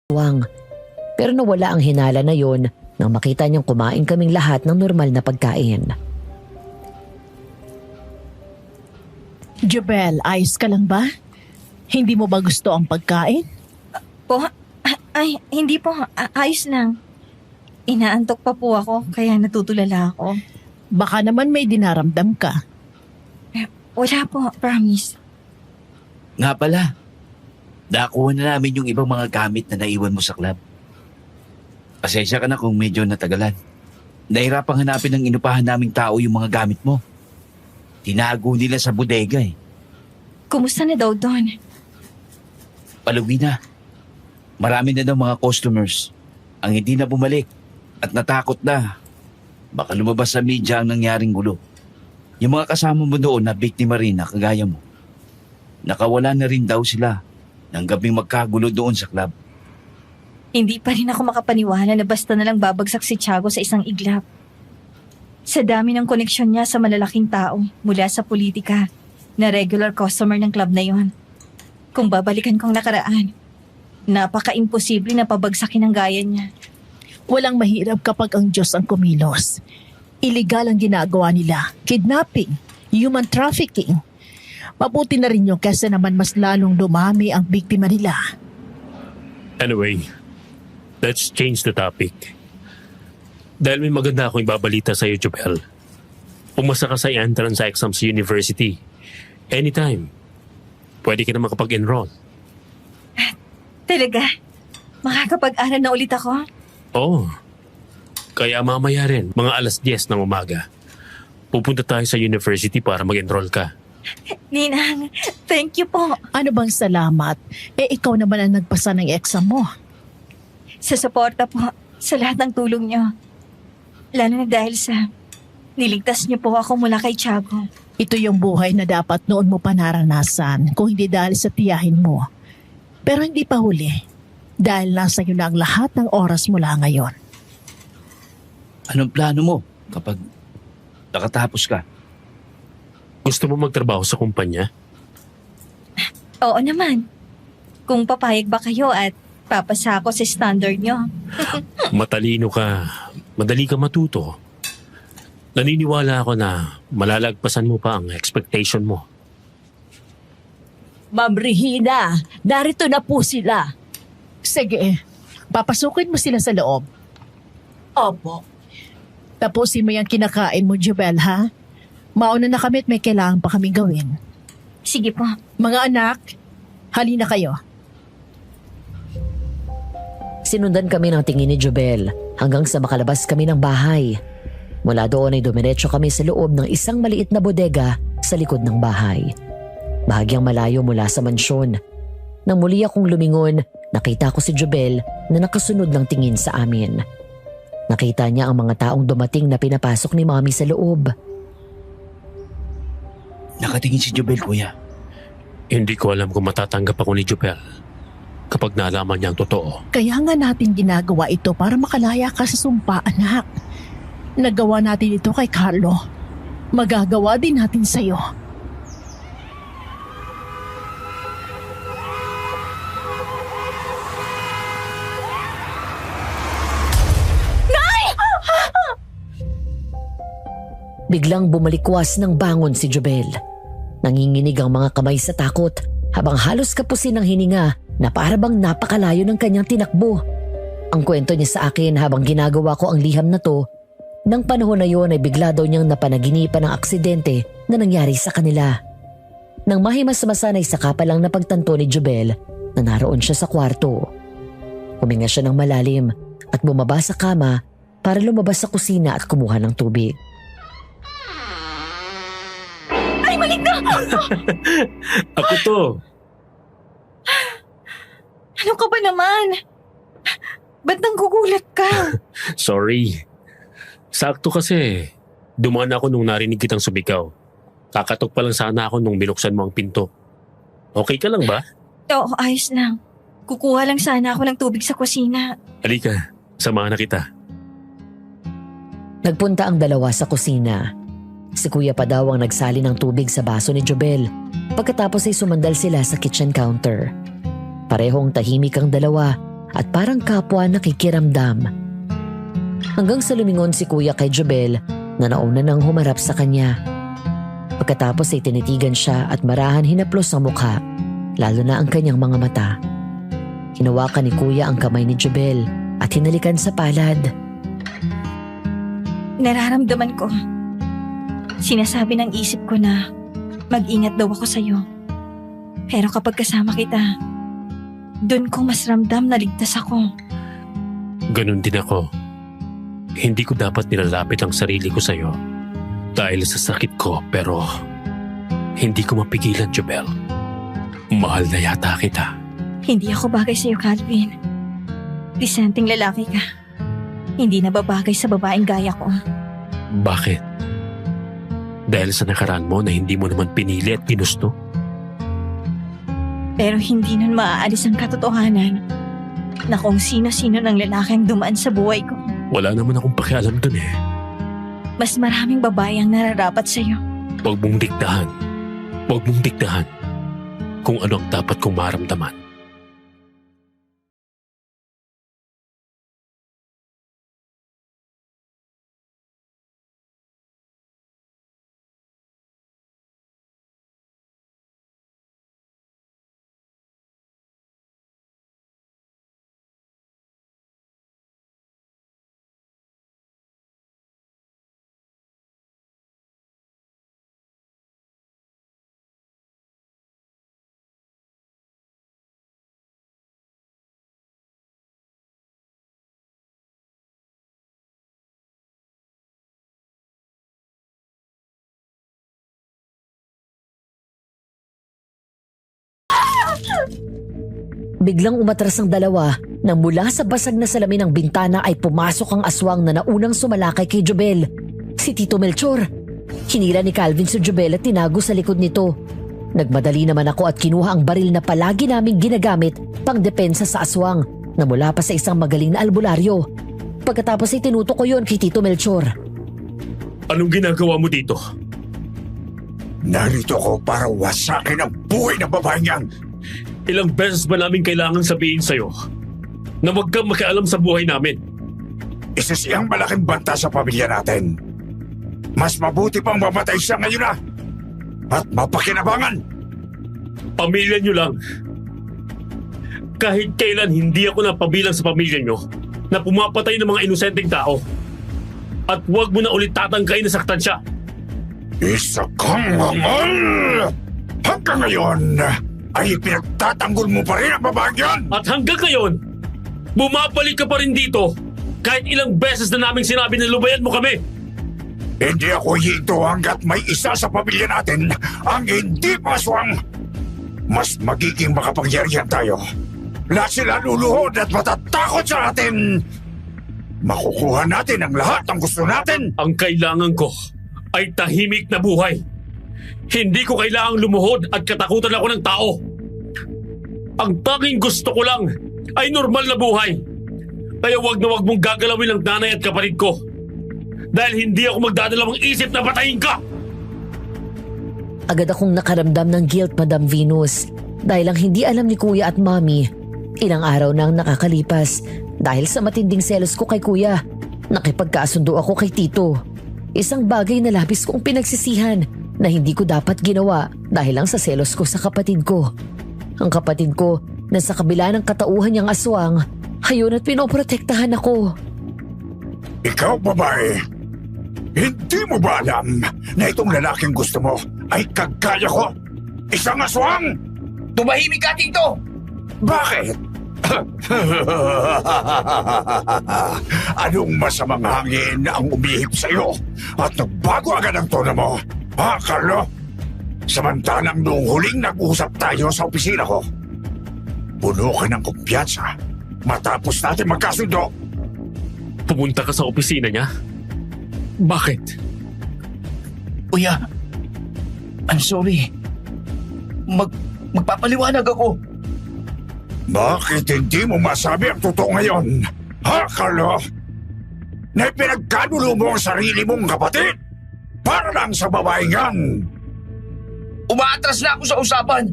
Wang. Pero nawala ang hinala na yon nang makita niyang kumain kaming lahat ng normal na pagkain. Jobel, ayos ka lang ba? Hindi mo ba gusto ang pagkain? Po? Ay, hindi po. Ayos lang. Inaantok pa po ako, kaya natutulala ako. Baka naman may dinaramdam ka. Wala po, promise. Nga pala, nakuha na namin yung ibang mga gamit na naiwan mo sa club. Pasensya ka na kung medyo natagalan. Nahirapang hanapin ng inupahan naming tao yung mga gamit mo. Tinago nila sa bodega eh. Kumusta na daw doon? Palugi na. Marami na daw mga customers ang hindi na bumalik at natakot na. Baka lumabas sa media ang nangyaring gulo. Yung mga kasama mo doon na biktima rin na kagaya mo. Nakawala na rin daw sila ng gabing magkagulo doon sa club. Hindi pa rin ako makapaniwala na basta na lang babagsak si Tiago sa isang iglap. Sa dami ng koneksyon niya sa malalaking tao mula sa politika na regular customer ng club na yon. Kung babalikan kong nakaraan, napaka-imposible na pabagsakin ang gaya niya. Walang mahirap kapag ang Diyos ang kumilos. Illegal ang ginagawa nila. Kidnapping, human trafficking. Mabuti na rin yung kesa naman mas lalong dumami ang biktima nila. Anyway, let's change the topic. Dahil may maganda akong ibabalita sa iyo, Jobel. Pumasa ka sa entrance exam sa university. Anytime. Pwede ka na makapag-enroll. Talaga? Makakapag-aral na ulit ako? Oo. Kaya mamaya rin, mga 10:00 ng umaga, pupunta tayo sa university para mag-enroll ka. Ninang, thank you po. Ano bang salamat? Ikaw naman ang nagpasa ng exam mo. Sa suporta po, sa lahat ng tulong niyo. Lalo na dahil sa niligtas niyo po ako mula kay Tiago. Ito yung buhay na dapat noon mo pa naranasan kung hindi dahil sa tiyahin mo. Pero hindi pa huli. Dahil nasa iyo na ang lahat ng oras mula ngayon. Anong plano mo kapag nakatapos ka? Gusto mo magtrabaho sa kumpanya? Oo naman. Kung papayag ba kayo at papasa ako sa standard niyo. Matalino ka. Madali ka matuto. Naniniwala ako na malalagpasan mo pa ang expectation mo. Ma'am Regina, narito na po sila. Sige, papasukin mo sila sa loob. Opo. Tapusin mo yung kinakain mo, Jobel, ha? Mauna na kami at may kailangan pa kaming gawin. Sige po. Mga anak, halina kayo. Sinundan kami ng tingin ni Jobel hanggang sa makalabas kami ng bahay. Mula doon ay dumiretso kami sa loob ng isang maliit na bodega sa likod ng bahay. Bahagyang malayo mula sa mansyon. Nang muli akong lumingon, nakita ko si Jobel na nakasunod ng tingin sa amin. Nakita niya ang mga taong dumating na pinapasok ni Mommy sa loob. Nakatingin si Jobel, kuya. Hindi ko alam kung matatanggap ako ni Jobel kapag nalaman niya ang totoo. Kaya nga natin ginagawa ito para makalaya ka sa sumpa, anak. Nagawa natin ito kay Carlo. Magagawa din natin sa'yo. Biglang bumalikwas ng bangon si Jobel. Nanginginig ang mga kamay sa takot habang halos kapusin ang hininga na para bang napakalayo ng kanyang tinakbo. Ang kwento niya sa akin habang ginagawa ko ang liham na to, nang panahon na yon ay bigla daw niyang napanaginipan ng aksidente na nangyari sa kanila. Nang mahimas-masanay sa kapalang napagtanto ni Jobel na naroon siya sa kwarto. Huminga siya ng malalim at bumaba sa kama para lumabas sa kusina at kumuha ng tubig. Ay, maligno! Ako to! Ano ka ba naman? Ba't nanggugulat ka? Sorry. Sakto kasi. Dumaan ako nung narinig kitang sumigaw. Kakatok pa lang sana ako nung binuksan mo ang pinto. Okay ka lang ba? Oo, ayos lang. Kukuha lang sana ako ng tubig sa kusina. Halika, samahan na kita. Nagpunta ang dalawa sa kusina. Si Kuya pa daw ang nagsali ng tubig sa baso ni Jobel. Pagkatapos ay sumandal sila sa kitchen counter. Parehong tahimik ang dalawa at parang kapwa nakikiramdam. Hanggang sa lumingon si Kuya kay Jobel na nauna nang humarap sa kanya. Pagkatapos ay tinitigan siya at marahan hinaplos ang mukha, lalo na ang kanyang mga mata. Hinawakan ni Kuya ang kamay ni Jobel at hinalikan sa palad. Nararamdaman ko. Sinasabi ng isip ko na mag-ingat daw ako sa'yo. Pero kapag kasama kita, doon ko mas ramdam na ligtas ako. Ganun din ako. Hindi ko dapat nilalapit ang sarili ko sa'yo dahil sa sakit ko, pero hindi ko mapigilan, Jobel. Mahal na yata kita. Hindi ako bagay sa'yo, Calvin. Disenteng lalaki ka. Hindi na babagay sa babaeng gaya ko. Bakit? Dahil sa nakaraan mo na hindi mo naman pinili at ginusto? Pero hindi nun maaalis ang katotohanan na kung sino-sino ng lalaki ang dumaan sa buhay ko. Wala naman akong pakialam dun eh. Mas maraming babae ang nararapat sa'yo. Huwag mong diktahan. Huwag mong diktahan kung ano ang dapat kong maramdaman. Biglang umatras ang dalawa nang mula sa basag na salamin ng bintana ay pumasok ang aswang na naunang sumalakay kay Jobel. Si Tito Melchor. Hinila ni Calvin si Jobel at tinago sa likod nito. Nagmadali naman ako at kinuha ang baril na palagi naming ginagamit pang depensa sa aswang na mula pa sa isang magaling na albularyo. Pagkatapos ay tinuto ko yon kay Tito Melchor. Anong ginagawa mo dito? Narito ko para wasakin ang buhay ng babaeng yan. Ilang beses ba namin kailangan sabihin sa'yo na huwag kang makialam sa buhay namin? Isa siyang malaking banta sa pamilya natin. Mas mabuti pang mamatay siya ngayon na at mapakinabangan. Pamilya niyo lang. Kahit kailan hindi ako napabilang sa pamilya niyo na pumapatay ng mga inosenteng tao. At huwag mo na ulit tatangkay na saktan siya. Isa kang hangal! Hanggang ngayon ay pinagtatanggol mo pa rin ang babaeng yan! At hanggang ngayon, bumabalik ka pa rin dito kahit ilang beses na naming sinabi na lubayan mo kami. Hindi ako hito hanggat may isa sa pamilya natin ang hindi paswang. Mas magiging makapangyarihan tayo. Lahat sila luluhod at matatakot sa atin. Makukuha natin ang lahat ng gusto natin. Ang kailangan ko ay tahimik na buhay. Hindi ko kailangang lumuhod at katakutan ako ng tao. Ang tanging gusto ko lang ay normal na buhay. Kaya wag na wag mong gagalawin ang nanay at kapatid ko. Dahil hindi ako magdadalawang isip na patayin ka! Agad akong nakaramdam ng guilt, Madam Venus, dahil ang hindi alam ni Kuya at Mami, ilang araw nang nakakalipas dahil sa matinding selos ko kay Kuya. Nakipagkasundo ako kay Tito. Isang bagay na labis kong pinagsisihan na hindi ko dapat ginawa dahil lang sa selos ko sa kapatid ko. Ang kapatid ko na sa kabila ng katauhan niyang aswang, hayon at pinoprotektahan ako. Ikaw, babae, hindi mo ba alam na itong lalaking gusto mo ay kagaya ko? Isang aswang! Tumahimik ka, Tito! Bakit? Anong masamang hangin ang umihip sa'yo at nagbago agad ang tono mo? Ha, Carlo? Samantalang noong huling nag-usap tayo sa opisina ko, puno ka ng kumpiyansa matapos natin magkasundo. Pumunta ka sa opisina niya? Bakit? Kuya, I'm sorry. Magpapaliwanag ako. Bakit hindi mo masabi ang totoo ngayon? Ha, Carlo? Na pinagkanulo mo ang sarili mong kapatid para lang sa babaeng yan. Umaatras na ako sa usapan.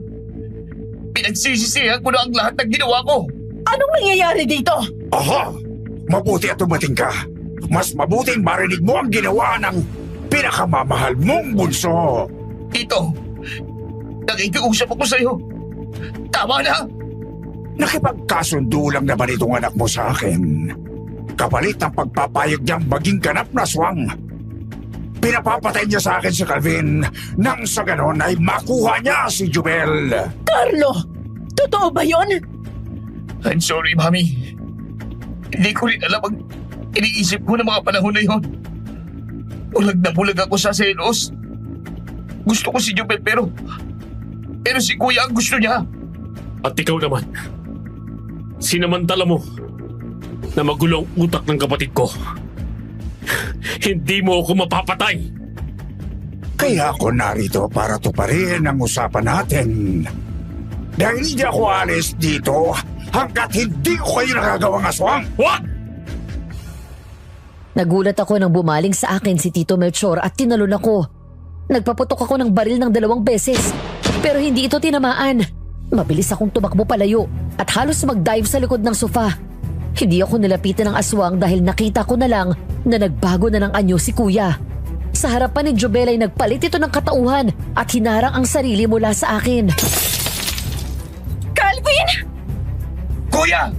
Pinagsisisihan ko na ang lahat ng ginawa ko. Anong nangyayari dito? Aha! Mabuti at dumating ka. Mas mabuting marinig mo ang ginawa ng pinakamamahal mong bunso. Tito, nakikiusap ako sa'yo. Tama na! Nakipagkasundo lang naman itong anak mo sa akin. Kapalit ng pagpapayag niyang maging ganap na aswang. Pinapapatay niya sa akin si Calvin nang sa ganon ay makuha niya si Jubel. Carlo, totoo ba yon? I'm sorry, Mami. Hindi ko rin alam ang iniisip ko ng mga panahon na yon. Bulag na bulag ako sa selos. Gusto ko si Jubel pero si Kuya ang gusto niya. At ikaw naman, sinamantala mo na magulo ang utak ng kapatid ko. Hindi mo ako mapapatay. Kaya ako narito para tuparin ang usapan natin. Dahil hindi ako alis dito hanggat hindi ko kayo nagagawang aswang. What? Nagulat ako nang bumaling sa akin si Tito Melchor at tinalon ako. Nagpaputok ako ng baril ng 2 beses, pero hindi ito tinamaan. Mabilis akong tumakbo palayo at halos mag-dive sa likod ng sofa. Hindi ako nilapitan ng aswang dahil nakita ko na lang na nagbago na ng anyo si Kuya. Sa harapan ni Jubel ay nagpalit ito ng katauhan at hinarang ang sarili mula sa akin. Calvin! Kuya!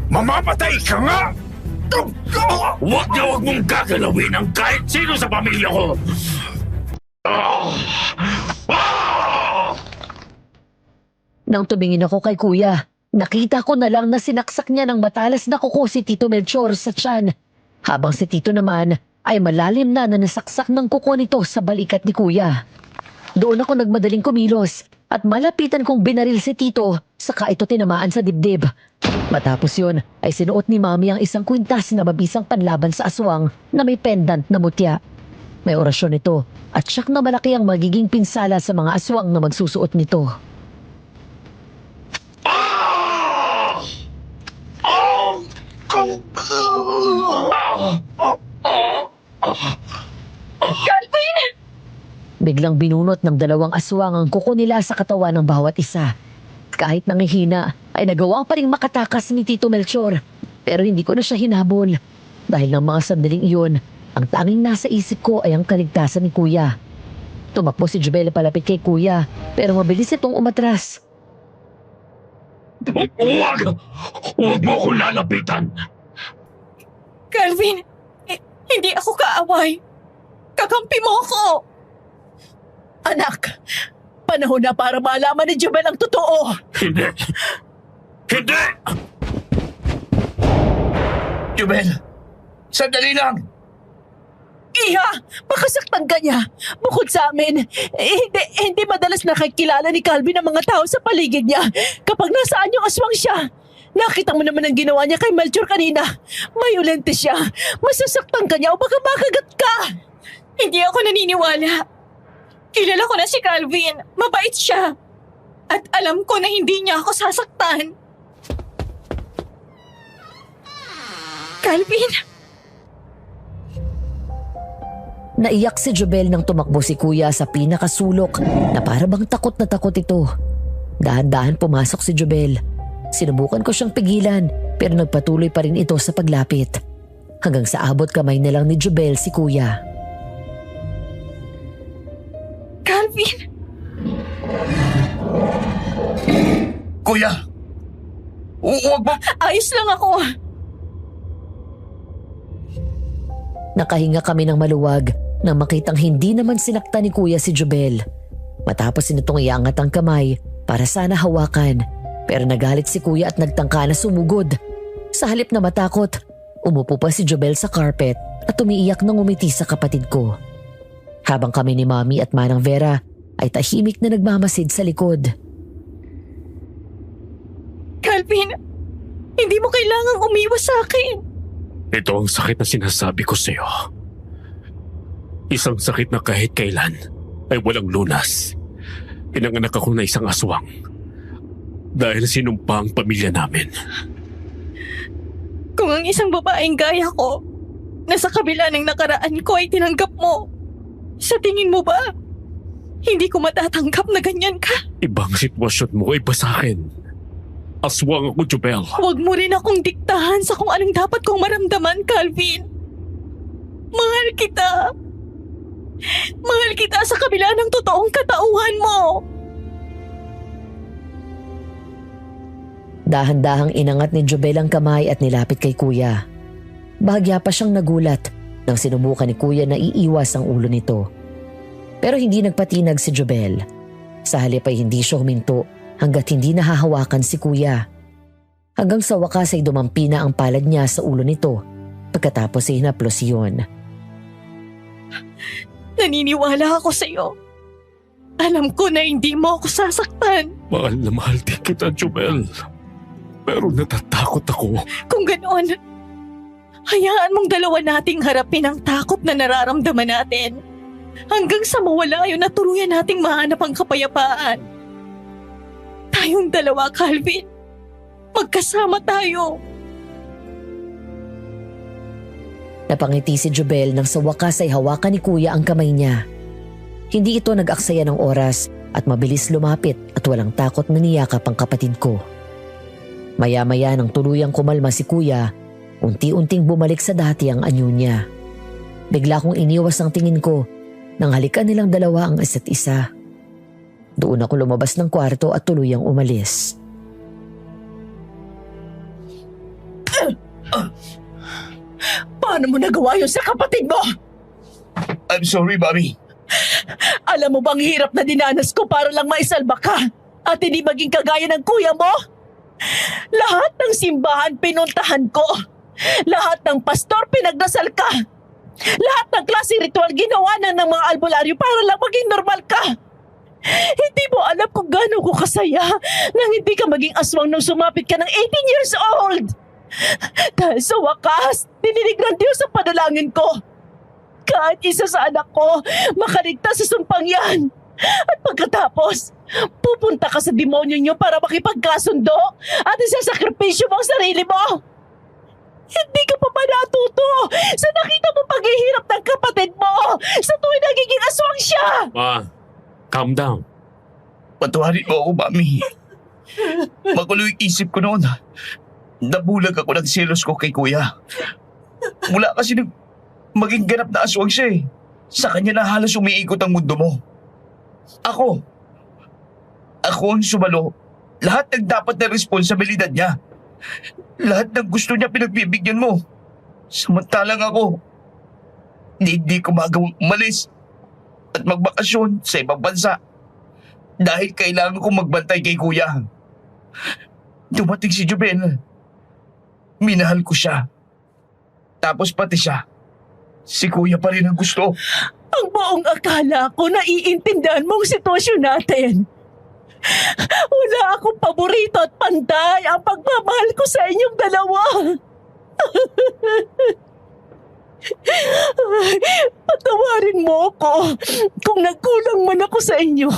Mamamatay ka nga! Huwag na huwag mong gagalawin ang kahit sino sa pamilya ko! Nang tumingin ako kay Kuya, nakita ko na lang na sinaksak niya ng matalas na kuko si Tito Melchor sa tiyan. Habang si Tito naman ay malalim na nasaksak ng kuko nito sa balikat ni Kuya. Doon ako nagmadaling kumilos at malapitan kong binaril si Tito saka ito tinamaan sa dibdib. Matapos yun ay sinuot ni Mami ang isang kwintas na mabisang panlaban sa aswang na may pendant na mutya. May orasyon ito at siyak na malaki ang magiging pinsala sa mga aswang na magsusuot nito. Calvin! Biglang binunot ng 2 aswang ang kuko nila sa katawan ng bawat isa. Kahit nangihina, ay nagawa pa ring makatakas ni Tito Melchor. Pero hindi ko na siya hinabol. Dahil ng mga sandaling iyon, ang tanging nasa isip ko ay ang kaligtasan ni Kuya. Tumakbo si Jubel palapit kay Kuya, pero mabilis itong umatras. Huwag! Huwag mo akong lalapitan! Calvin! Hindi ako kaaway. Kakampi mo ako! Anak, panahon na para malaman ni Jubel ang totoo. Hindi! Hindi! Jubel! Sandali lang! Iha, makasaktan ka niya. Bukod sa amin, hindi madalas nakikilala ni Calvin ang mga tao sa paligid niya. Kapag nasaan yung aswang siya, nakita mo naman ang ginawa niya kay Melchor kanina. Mayulente siya. Masasaktan ka niya o baka makagat ka. Hindi ako naniniwala. Kilala ko na si Calvin. Mabait siya. At alam ko na hindi niya ako sasaktan. Calvin! Naiyak si Jubel nang tumakbo si Kuya sa pinakasulok na para bang takot na takot ito. Dahan-dahan pumasok si Jubel. Sinubukan ko siyang pigilan pero nagpatuloy pa rin ito sa paglapit. Hanggang sa abot kamay na lang ni Jubel si Kuya. Calvin! Kuya! Huwag mo! Ayos lang ako. Nakahinga kami ng maluwag nang makitang hindi naman sinaktan ni Kuya si Jubel. Matapos nitong iangat ang kamay para sana hawakan, pero nagalit si Kuya at nagtangka na sumugod. Sa halip na matakot, umupo pa si Jubel sa carpet at umiiyak nang umiti sa kapatid ko. Habang kami ni Mami at Manang Vera ay tahimik na nagmamasid sa likod. Calvin, hindi mo kailangang umiwas sa akin. Ito ang sakit na sinasabi ko sa'yo. Isang sakit na kahit kailan ay walang lunas. Pinanganak ako na isang aswang dahil sinumpa ang pamilya namin. Kung ang isang babaeng gaya ko na sa kabila ng nakaraan ko ay tinanggap mo, sa tingin mo ba, hindi ko matatanggap na ganyan ka? Ibang sitwasyon mo, iba sa akin. Aswang ako, Jubel. Huwag mo rin akong diktahan sa kung anong dapat kong maramdaman, Calvin. Mahal kita. Mahal kita sa kabila ng totoong katauhan mo. Dahan-dahang inangat ni Jubel ang kamay at nilapit kay kuya. Bahagya pa siyang nagulat nang sinubukan ni kuya na iiwas ang ulo nito. Pero hindi nagpatinag si Jubel. Sa halip ay hindi siya huminto hanggat hindi nahahawakan si kuya. Hanggang sa wakas ay dumampi na ang palad niya sa ulo nito pagkatapos ay hinaplos iyon. Naniniwala ako sa iyo. Alam ko na hindi mo ako sasaktan. Mahal na mahal din kita, Jubel. Pero natatakot ako. Kung ganoon, hayaan mong dalawa nating harapin ang takot na nararamdaman natin. Hanggang sa mawala yun at tuluyan nating mahanap ang kapayapaan. Tayong dalawa, Calvin. Magkasama tayo. Napangiti si Jubel nang sa wakas ay hawakan ni kuya ang kamay niya. Hindi ito nag-aksaya ng oras at mabilis lumapit at walang takot na niyakap ang kapatid ko. Maya-maya nang tuluyang kumalma si kuya, unti-unting bumalik sa dati ang anyo niya. Bigla kong iniwas ang tingin ko nang halikan nilang dalawa ang isa't isa. Doon ako lumabas ng kwarto at tuluyang umalis. Paano mo nagawa yun sa kapatid mo? I'm sorry, Mommy. Alam mo bang hirap na dinanas ko para lang maisalba ka at hindi maging kagaya ng kuya mo? Lahat ng simbahan pinuntahan ko. Lahat ng pastor pinagdasal ka. Lahat ng klase ritual ginawa na ng mga albularyo para lang maging normal ka. Hindi mo alam kung gaano ko kasaya nang hindi ka maging aswang nung sumapit ka ng 18 years old. Dahil sa wakas, dininig ng Diyos ang panalangin ko. Kahit isa sa anak ko, makaligtas sa sumpang yan. At pagkatapos, pupunta ka sa demonyo niyo para makipagkasundo at isasakripisyo mo ang sarili mo. Hindi ka pa ba natuto sa nakita mo paghihirap ng kapatid mo sa tuwing nagiging aswang siya? Ma, calm down. Patawarin mo ako, Mami. Magulo yung isip ko noon. Nabulag ako ng selos ko kay Kuya. Mula kasi nang maging ganap na aswang siya eh. Sa kanya na halos umiikot ang mundo mo. Ako ang sumalo. Lahat ng dapat na responsibilidad niya. Lahat ng gusto niya pinagbibigyan mo. Samantalang ako, hindi ko magawang umalis at magbakasyon sa ibang bansa. Dahil kailangan kong magbantay kay Kuya. Dumating si Jubel. Minahal ko siya. Tapos pati siya. Si Kuya pa rin ang gusto. Ang buong akala ko naiintindihan mong sitwasyon natin. Wala akong paborito at pantay ang pagmamahal ko sa inyong dalawa. Patawarin mo ako kung nagkulang man ako sa inyo.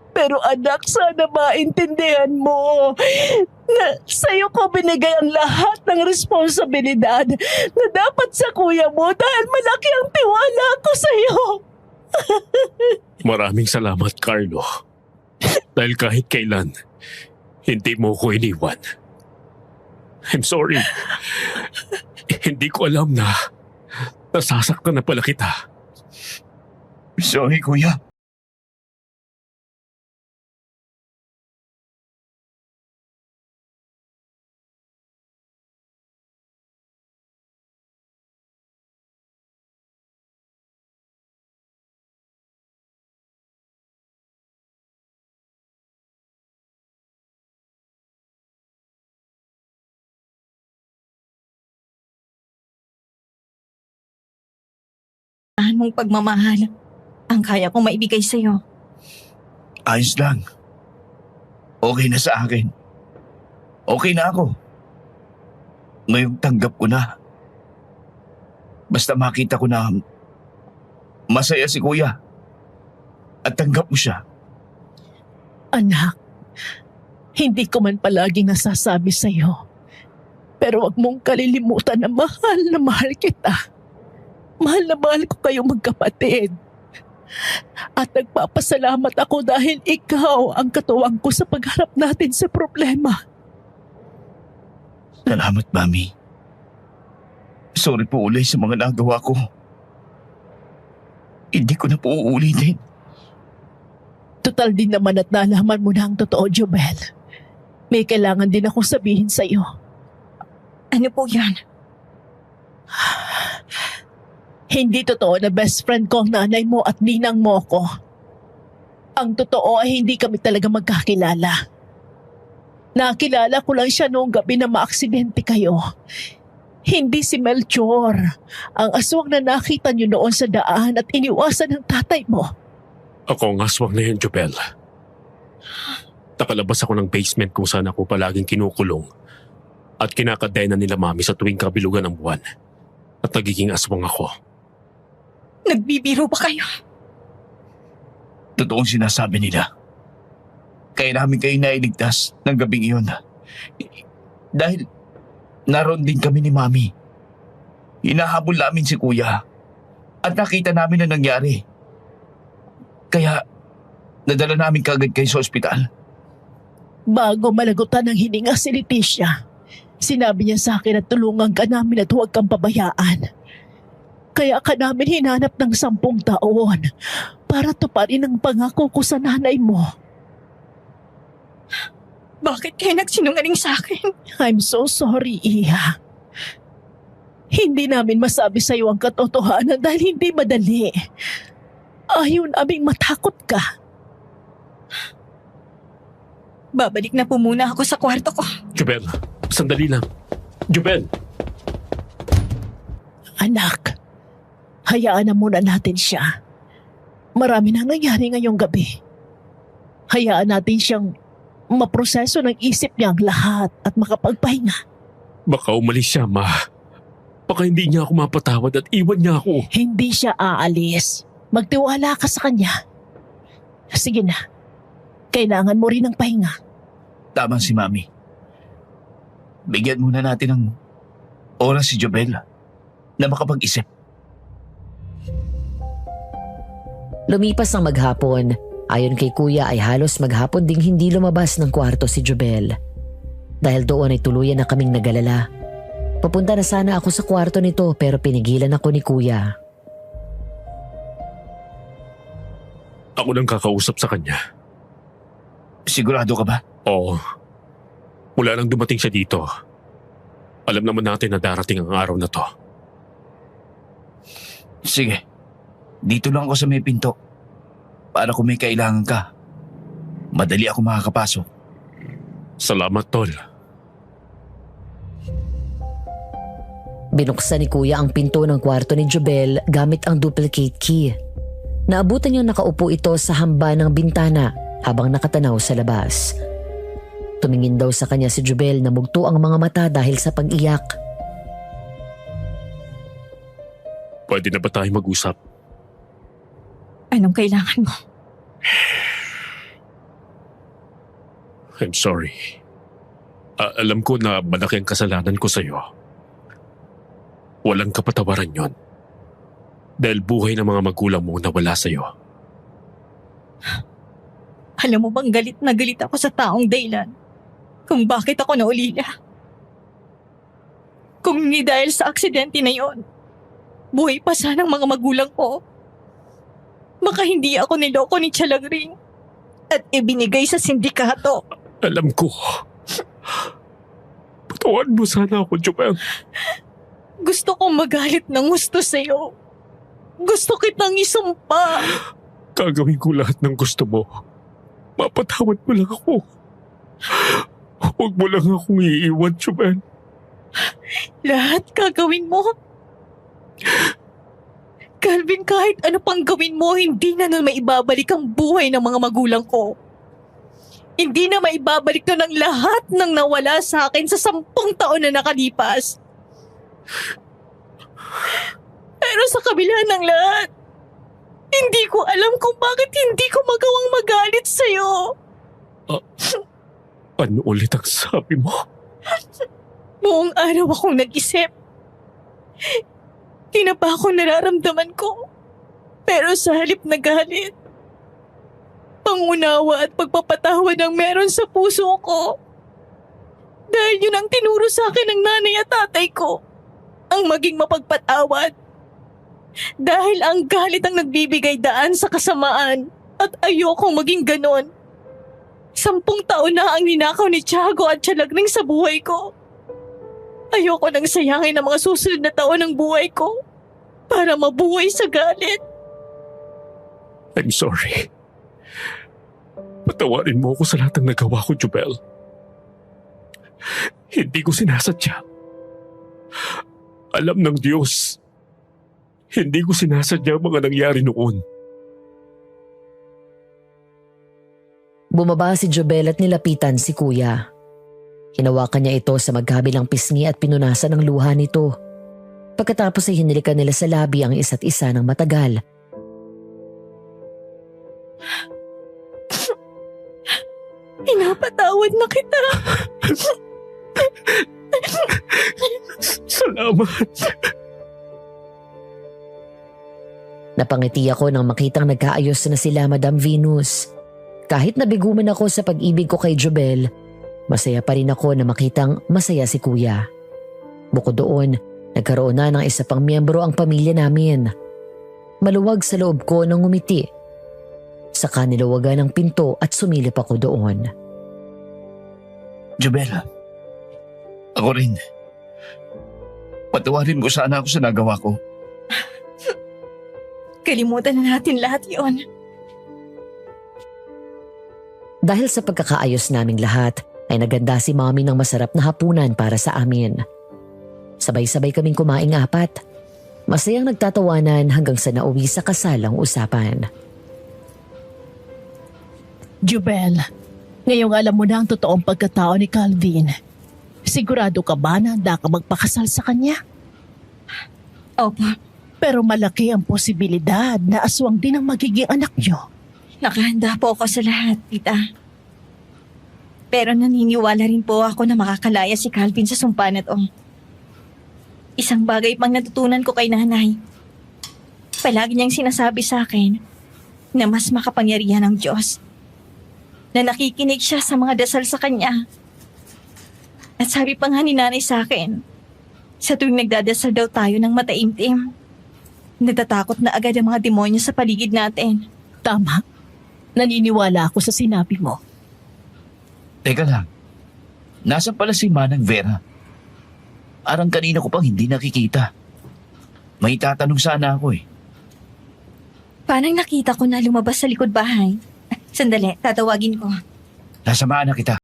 Pero anak, sana maintindihan mo na sa'yo ko binigay ang lahat ng responsibilidad na dapat sa kuya mo dahil malaki ang tiwala ko sa'yo. Maraming salamat, Carlo. Dahil kahit kailan, hindi mo ko iniwan. I'm sorry. Hindi ko alam na nasasaktan na pala kita. Sorry, Kuya. Anong pagmamahal ang kaya kong maibigay sa'yo? Ayos lang. Okay na sa akin. Okay na ako. Ngayong tanggap ko na. Basta makita ko na masaya si Kuya at tanggap mo siya. Anak, hindi ko man palaging nasasabi sa'yo. Pero wag mong kalilimutan na mahal kita. Mahal na mahal ko kayong magkapatid. At nagpapasalamat ako dahil ikaw ang katuwang ko sa pagharap natin sa problema. Salamat, Mami. Sorry po ulit sa mga nagawa ko. Hindi ko na po uulitin. Total din naman at nalaman mo na ang totoo, Jobel. May kailangan din akong sabihin sa'yo. Ano po yan? Hindi totoo na best friend ko ang nanay mo at ninang mo ko. Ang totoo ay hindi kami talaga magkakilala. Nakilala ko lang siya noong gabi na maaksidente kayo. Hindi si Melchor, ang aswang na nakita niyo noon sa daan at iniwasan ng tatay mo. Ako ang aswang na yan, Jobel. Nakalabas ako ng basement kung saan ako palaging kinukulong at kinakadena nila mami sa tuwing kabilugan ng buwan. At nagiging aswang ako. Nagbibiro ba kayo? Totoong sinasabi nila. Kaya namin kayo nailigtas ng gabing iyon. Dahil naroon din kami ni Mami. Hinahabol namin si Kuya at nakita namin na nangyari. Kaya nadala namin kagad kayo sa ospital. Bago malagutan ng hininga si Leticia, sinabi niya sa akin na tulungan ka namin at huwag kang pabayaan. Kaya ka namin hinanap ng 10 taon para tuparin ang pangako ko sa nanay mo. Bakit kayo nagsinungaling sa akin? I'm so sorry, Iha. Hindi namin masabi sa iyo ang katotohanan dahil hindi madali. Ayaw naming matakot ka. Babalik na po muna ako sa kwarto ko. Jobel, sandali lang. Jobel! Anak, hayaan na muna natin siya. Marami nang nangyari ngayong gabi. Hayaan natin siyang maproseso ng isip niya ang lahat at makapagpahinga. Baka umalis siya, Ma. Baka hindi niya ako mapatawad at iwan niya ako. Hindi siya aalis. Magtiwala ka sa kanya. Sige na. Kailangan mo rin ng pahinga. Tama si Mami. Bigyan muna natin ng oras si Jobel na makapag-isip. Lumipas ang maghapon. Ayon kay Kuya ay halos maghapon ding hindi lumabas ng kwarto si Jobel. Dahil doon ay tuluyan na kaming nagalala. Papunta na sana ako sa kwarto nito pero pinigilan ako ni Kuya. Ako nang kakausap sa kanya. Sigurado ka ba? Oo. Mula nang dumating siya dito, alam naman natin na darating ang araw na to. Sige. Dito lang ako sa may pinto. Para kung may kailangan ka, madali ako makakapasok. Salamat, Tol. Binuksan ni Kuya ang pinto ng kwarto ni Jobel gamit ang duplicate key. Naabutan niyang nakaupo ito sa hamba ng bintana habang nakatanaw sa labas. Tumingin daw sa kanya si Jobel na mugto ang mga mata dahil sa pag-iyak. Pwede na ba tayo mag-usap? Anong kailangan mo? I'm sorry. Alam ko na malaki ang kasalanan ko sa'yo. Walang kapatawaran yon. Dahil buhay ng mga magulang mo nawala sa'yo. Alam mo bang galit na galit ako sa taong Daylan kung bakit ako naulila? Kung hindi dahil sa aksidente na yon, buhay pa sana ang mga magulang ko. Baka hindi ako niloko ni Chalagring at ibinigay sa sindikato. Alam ko. Patawan mo sana ako, Jobel. Gusto kong magalit ng gusto sa'yo. Gusto kitang isumpa. Gagawin ko lahat ng gusto mo. Mapatawad mo lang ako. Huwag mo lang akong iiwan, Jobel. Lahat gagawin mo? Calvin, kahit ano pang gawin mo, hindi na maibabalik ang buhay ng mga magulang ko. Hindi na maibabalik na ng lahat ng nawala sa akin sa 10 taon na nakalipas. Pero sa kabila ng lahat, hindi ko alam kung bakit hindi ko magawang magalit sa'yo. Ano ulit ang sabi mo? Buong araw akong nag-isip. Tinapa ko nararamdaman ko. Pero sa halip na galit, pangunawa at pagpapatawad ang meron sa puso ko. Dahil yun ang tinuro sa akin ng nanay at tatay ko. Ang maging mapagpatawad. Dahil ang galit ang nagbibigay daan sa kasamaan at ayokong maging ganon. 10 taon na ang ninakaw ni Tiago at Tialagning sa buhay ko. Ayoko nang sayangin ang mga susunod na taon ng buhay ko para mabuhay sa galit. I'm sorry. Patawarin mo ako sa lahat ng nagawa ko, Jubel. Hindi ko sinasadya. Alam ng Diyos. Hindi ko sinasadya ang mga nangyari noon. Bumaba si Jubel at nilapitan si Kuya. Hinawakan niya ito sa magkabilang pisngi at pinunasan ng luha nito. Pagkatapos ay hinilikan nila sa labi ang isa't isa ng matagal. Pinapatawad na kita. Salamat. Napangiti ako nang makitang nagkaayos na sila, Madam Venus. Kahit nabiguman ako sa pag-ibig ko kay Jubel, masaya pa rin ako na makitang masaya si Kuya. Bukod doon, nagkaroon na ng isa pang miyembro ang pamilya namin. Maluwag sa loob ko nang ngumiti. Saka niluwagan ng pinto at sumilip ako doon. Jubel, ako rin. Patawarin mo sana ako sa nagawa ko. Kalimutan na natin lahat yon. Dahil sa pagkakaayos naming lahat, ay naganda si Mommy ng masarap na hapunan para sa amin. Sabay-sabay kaming kumaing 4. Masayang nagtatawanan hanggang sa nauwi sa kasalang usapan. Jubel, ngayong alam mo na ang totoong pagkatao ni Calvin. Sigurado ka ba na handa ka magpakasal sa kanya? Opo, Pero malaki ang posibilidad na aswang din ang magiging anak niyo. nakahanda po ako sa lahat, tita. Pero naniniwala rin po ako na makakalaya si Calvin sa sumpa na to. Isang bagay pang natutunan ko kay nanay. Palagi niyang sinasabi sa akin na mas makapangyarihan ang Diyos. Na nakikinig siya sa mga dasal sa kanya. At sabi pa nga ni nanay sa akin, sa tuwing nagdadasal daw tayo ng mataimtim, natatakot na agad ang mga demonyo sa paligid natin. Tama. Naniniwala ako sa sinabi mo. Teka lang, nasan pala si Manang Vera? Arang kanina ko pang hindi nakikita. May tatanong sana ako eh. Parang nakita ko na lumabas sa likod bahay. Sandali, tatawagin ko. Nasamaan na kita.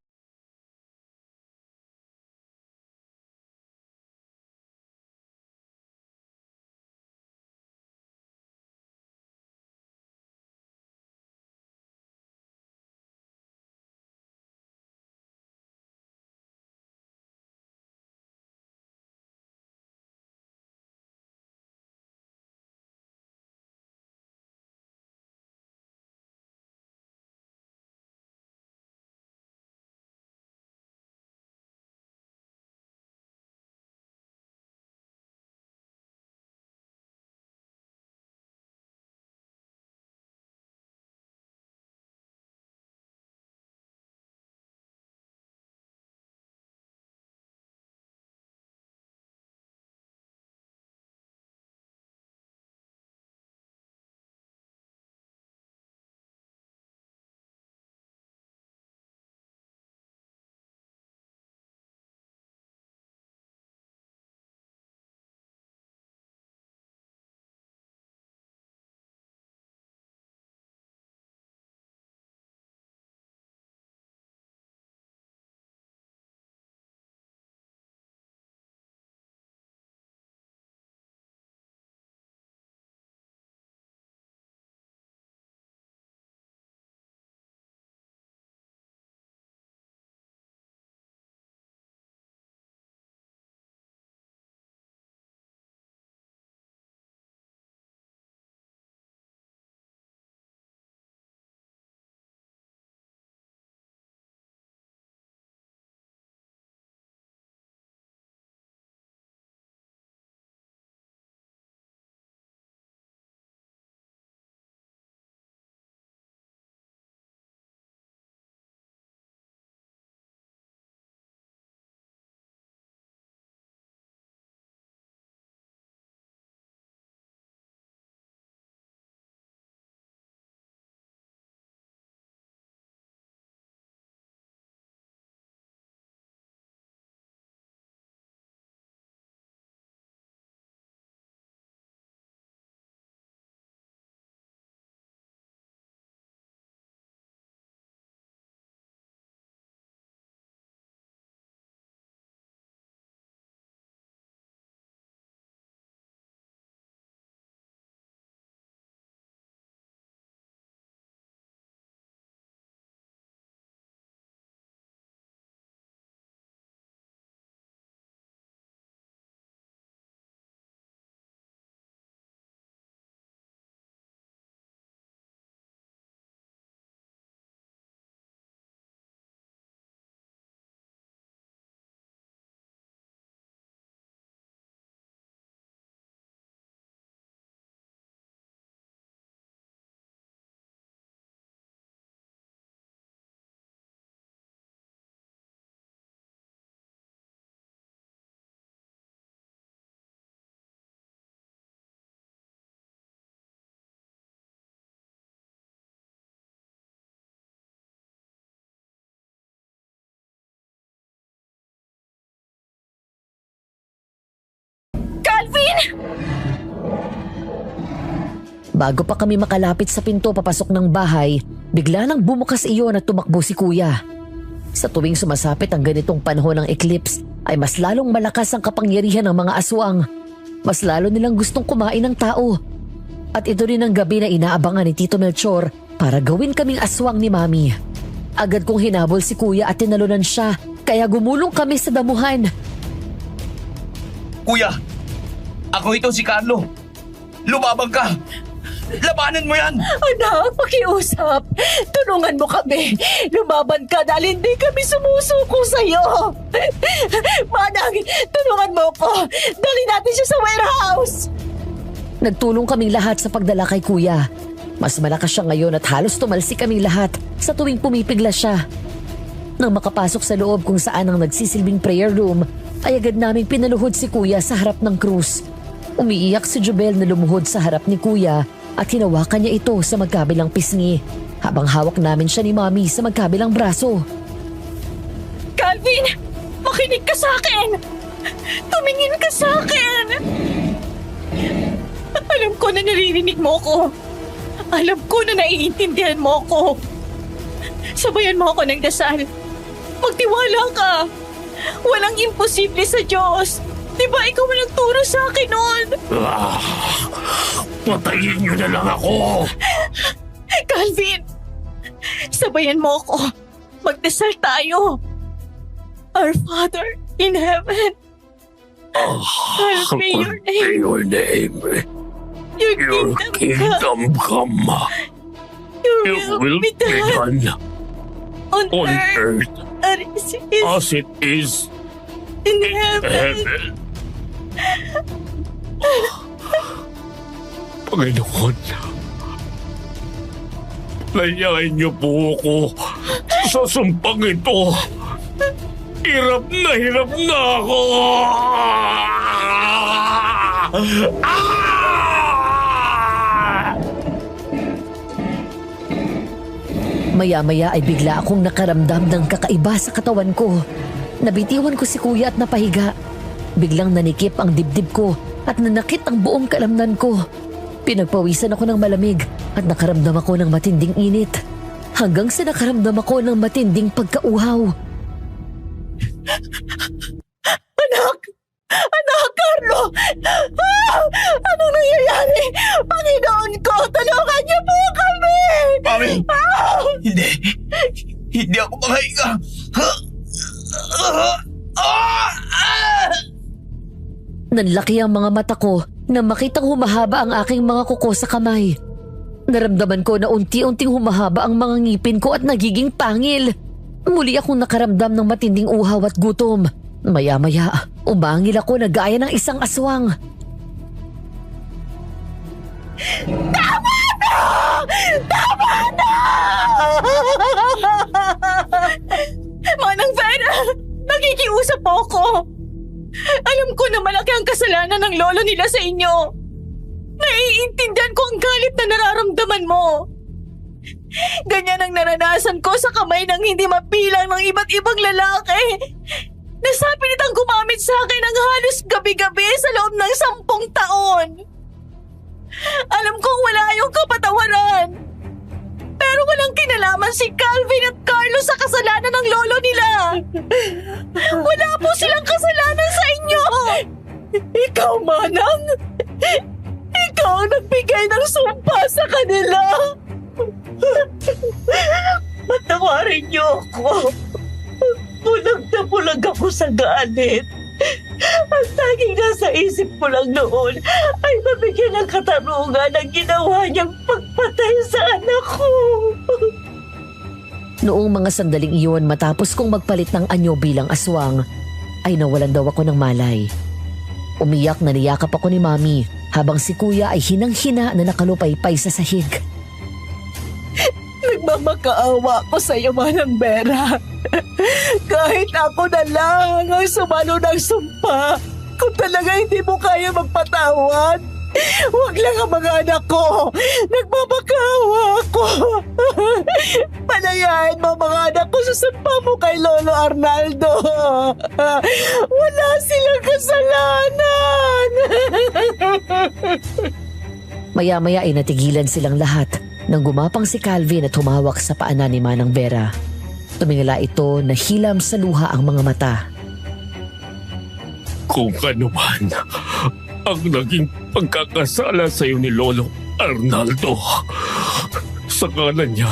Bago pa kami makalapit sa pinto papasok ng bahay, bigla nang bumukas iyon at tumakbo si kuya. Sa tuwing sumasapit ang ganitong panahon ng eclipse, ay mas lalong malakas ang kapangyarihan ng mga aswang. Mas lalo nilang gustong kumain ng tao. At ito rin ang gabi na inaabangan ni Tito Melchor para gawin kaming aswang ni Mami. Agad kong hinabol si kuya at tinalunan siya, kaya gumulong kami sa damuhan. Kuya, ako ito si Carlo. Lumabang ka! Labanan mo yan! Anak, pakiusap. Tulungan mo kami. Lumaban ka dahil hindi kami sumusuko sa'yo. Manang, tulungan mo ko. Dalhin natin siya sa warehouse. Nagtulong kaming lahat sa pagdala kay kuya. Mas malakas siya ngayon at halos tumalsik kaming lahat sa tuwing pumipigla siya. Nang makapasok sa loob kung saan ang nagsisilbing prayer room, ay agad naming pinaluhod si kuya sa harap ng krus. Umiiyak si Jubel na lumuhod sa harap ni kuya at hinawakan niya ito sa magkabilang pisngi habang hawak namin siya ni Mami sa magkabilang braso. Calvin! Makinig ka sa akin! Tumingin ka sa akin! Alam ko na naririnig mo ko. Alam ko na naiintindihan mo ko. Sabayan mo ako ng dasal. Magtiwala ka. Walang imposible sa Diyos. Diba ikaw ang nagturo sa akin noon? Patayin niyo na lang ako! Calvin! Sabayan mo ako. Magdasal tayo. Our Father in heaven. Hallowed be your name. Your name. Your Your kingdom come. kingdom come. Your will be done on on earth earth as it is as it is in in heaven. heaven. Panginoon, layain niyo po ako sa sumpang ito. Hirap na ako! Maya-maya ay bigla akong nakaramdam ng kakaiba sa katawan ko. Nabitiwan ko si kuya at napahiga. Biglang nanikip ang dibdib ko at nanakit ang buong kalamnan ko. Pinagpawisan ako ng malamig at nakaramdam ako ng matinding init. Hanggang sa nakaramdam ako ng matinding pagkauhaw. Anak! Anak, Carlo! Anong nangyayari? Panginoon ko, tulungan niyo po kami! Mami! Hindi ako makahinga! Nanlaki ang mga mata ko na makitang humahaba ang aking mga kuko sa kamay. Naramdaman ko na unti-unting humahaba ang mga ngipin ko at nagiging pangil. Muli akong nakaramdam ng matinding uhaw at gutom. Maya-maya, umangil ako na gaya ng isang aswang. Tama na! Tama na! Manang Vera, nakikiusap po ako. Alam ko na malaki ang kasalanan ng lolo nila sa inyo. Naiintindihan ko ang galit na nararamdaman mo. Ganyan ang naranasan ko sa kamay ng hindi mabilang ng iba't ibang lalaki. Nasapilitang gumamit sa akin ng halos gabi-gabi sa loob ng 10 taon. Alam kong wala yung kapatawaran. Pero walang kinalaman si Calvin at Carlo sa kasalanan ng lolo nila. Wala po silang kasalanan sa inyo. Ikaw, Manang! Ikaw ang nagbigay ng sumpa sa kanila! Patawarin niyo ako! Bulag na bulag ako sa galit. Ang tanging nasa isip ko lang noon ay mabigyan ng katarungan ang ginawa niyang pagpatay sa anak ko. Noong mga sandaling iyon matapos kong magpalit ng anyo bilang aswang, ay nawalan daw ako ng malay. Umiyak na niyakap ako ni Mami habang si Kuya ay hinang-hina na nakalupaypay sa sahig. Nagmamakaawa ko sa iyo, Manang Vera. Kahit ako na lang ang sumalo ng sumpa, kung talaga hindi mo kaya magpatawad, huwag lang ang mga anak ko. Nagmamakaawa ako. Palayain mo mga anak ko sa sumpa mo kay Lolo Arnaldo. Wala silang kasalanan. Maya-maya ay natigilan silang lahat nang gumapang si Calvin at humawak sa paanan ni Manang Vera. Tumingala ito na hilam sa luha ang mga mata. Kung ano man ang naging pagkakasala sa iyo ni Lolo Arnaldo, sa kanan niya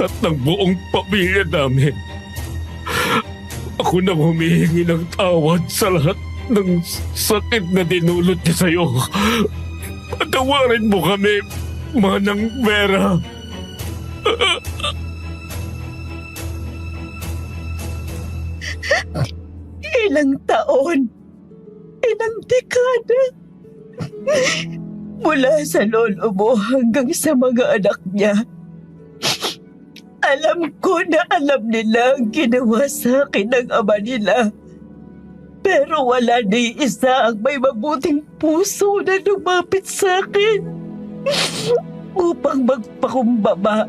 at ng buong pamilya namin, ako nang humihingi ng tawad sa lahat ng sakit na dinulot niya sa iyo. Patawarin mo kami, Manang Vera. Ilang taon, ilang dekada, mula sa lolo mo hanggang sa mga anak niya. Alam ko na alam nila ang ginawa sa akin ng ama nila. Pero wala ni isa ang may mabuting puso na lumapit sa akin upang magpakumbaba